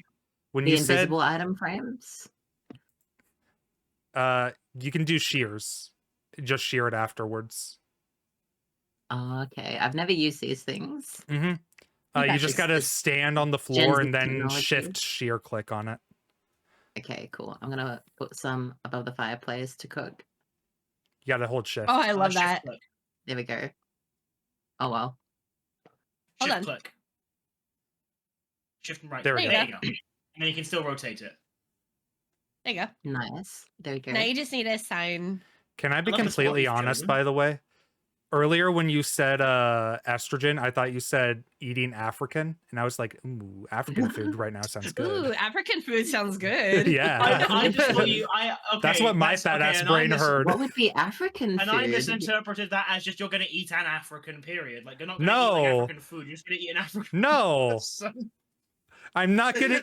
S1: When
S4: The
S1: you said
S4: invisible item frames.
S1: you can do shears, just shear it afterwards.
S4: Okay, I've never used these things.
S1: Mm-hmm. You
S4: That's
S1: just gotta
S4: just
S1: stand on the
S4: Gen
S1: floor
S4: Z
S1: and then
S4: technology.
S1: shift shear click on it.
S4: Okay, cool. I'm gonna put some above the fireplace to cook.
S1: You gotta hold shift.
S2: Oh, I love
S3: Shift
S2: that.
S3: click.
S4: There we go. Oh well.
S2: Hold
S3: Shift
S2: on.
S3: click. Shift and right.
S1: There
S3: There
S1: we
S3: you
S2: go.
S3: go. And then you can still rotate it.
S2: There you go.
S4: Nice. There we go.
S2: Now you just need a sign.
S1: Can I be
S3: love the
S1: completely
S3: Swatties,
S1: honest,
S3: children.
S1: by the way? Earlier when you said estrogen, I thought you said eating African, and I was like, ooh, African food right now sounds good.
S2: Ooh, African food sounds good.
S1: Yeah.
S3: I just thought you.
S1: That's what my fat ass brain heard.
S4: What would be African
S3: And I
S4: food?
S3: misinterpreted that as just you're going to eat an African. Period. Like you're not going to eat
S1: No.
S3: like African food. You're just going to eat an African.
S1: No,
S3: So-
S1: I'm not gonna.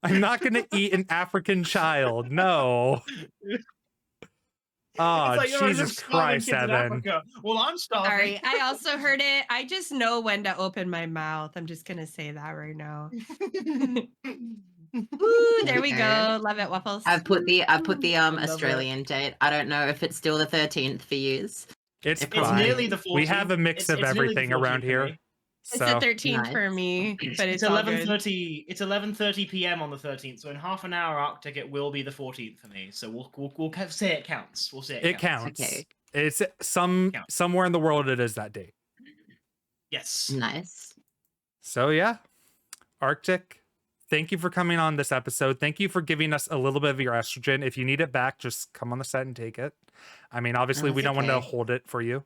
S1: I'm not gonna eat an African child. No. Oh,
S3: It's like, you're
S1: Jesus
S3: just starving
S1: Christ,
S3: kids in
S1: Evan.
S3: Africa. Well, I'm starving.
S2: Sorry, I also heard it. I just know when to open my mouth. I'm just gonna say that right now. Ooh, there we go. Love it, Waffles.
S4: I've put the
S3: love
S4: Australian date. I don't know if it's still the 13th for yous.
S1: It's
S3: It's
S1: fine.
S3: nearly the 14th.
S1: We have a mix of
S3: It's nearly the
S1: everything
S3: 14th
S1: around
S3: for
S1: here.
S3: me.
S2: It's
S1: So
S2: the 13th for
S4: Nice.
S2: me, but
S3: It's
S2: it's all good.
S3: 11:30. It's 11:30 p.m. on the 13th. So in half an hour, Arctic, it will be the 14th for me. So we'll say it counts. We'll say
S1: it counts.
S4: Okay.
S1: It's somewhere in the world it is that date.
S3: Yes.
S4: Nice.
S1: So yeah, Arctic, thank you for coming on this episode. Thank you for giving us a little bit of your estrogen. If you need it back, just come on the set and take it. I mean, obviously, we
S4: that's
S1: don't want to
S4: okay.
S1: hold it for you.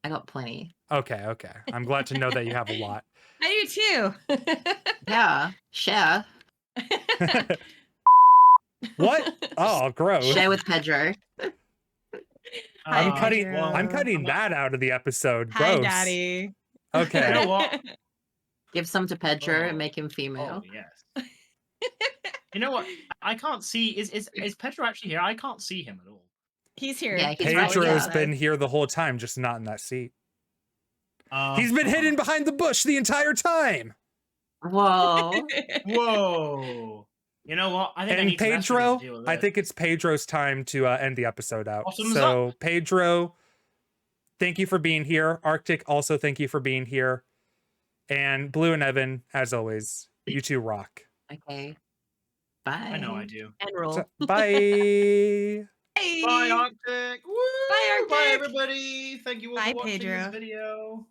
S4: I got plenty.
S1: Okay. I'm glad to know that you have a lot.
S2: I do too.
S4: Yeah. Share.
S1: What? Oh, gross.
S4: Share with Pedro.
S1: I'm
S2: Hi,
S1: cutting.
S2: Pedro.
S1: I'm cutting that out of the episode.
S2: Hi,
S1: Gross.
S2: Daddy.
S1: Okay.
S3: You know what?
S4: Give some to Pedro
S3: Oh.
S4: and make him female.
S3: Oh yes. You know what? I can't see. Is Pedro actually here? I can't see him at all.
S2: He's here.
S4: Yeah, he's
S2: right
S1: Pedro's
S2: here.
S1: been here the whole time, just not in that seat. He's been hidden behind the bush the entire time.
S4: Whoa.
S3: Whoa. You know what? I think I
S1: And
S3: need some estrogen to
S1: Pedro,
S3: deal with
S1: I
S3: this.
S1: think it's Pedro's time to end the episode out.
S3: Bottoms
S1: So, Pedro, thank you for being here. Arctic, also thank you for being here. And Blue and Evan, as always, you two rock.
S4: Okay. Bye.
S3: I know I do.
S2: And roll.
S1: So, bye.
S2: Bye.
S3: Bye, Arctic. Woo!
S2: Bye, Arctic.
S3: Bye, everybody. Thank you all
S2: Bye,
S3: for watching
S2: Pedro.
S3: this video.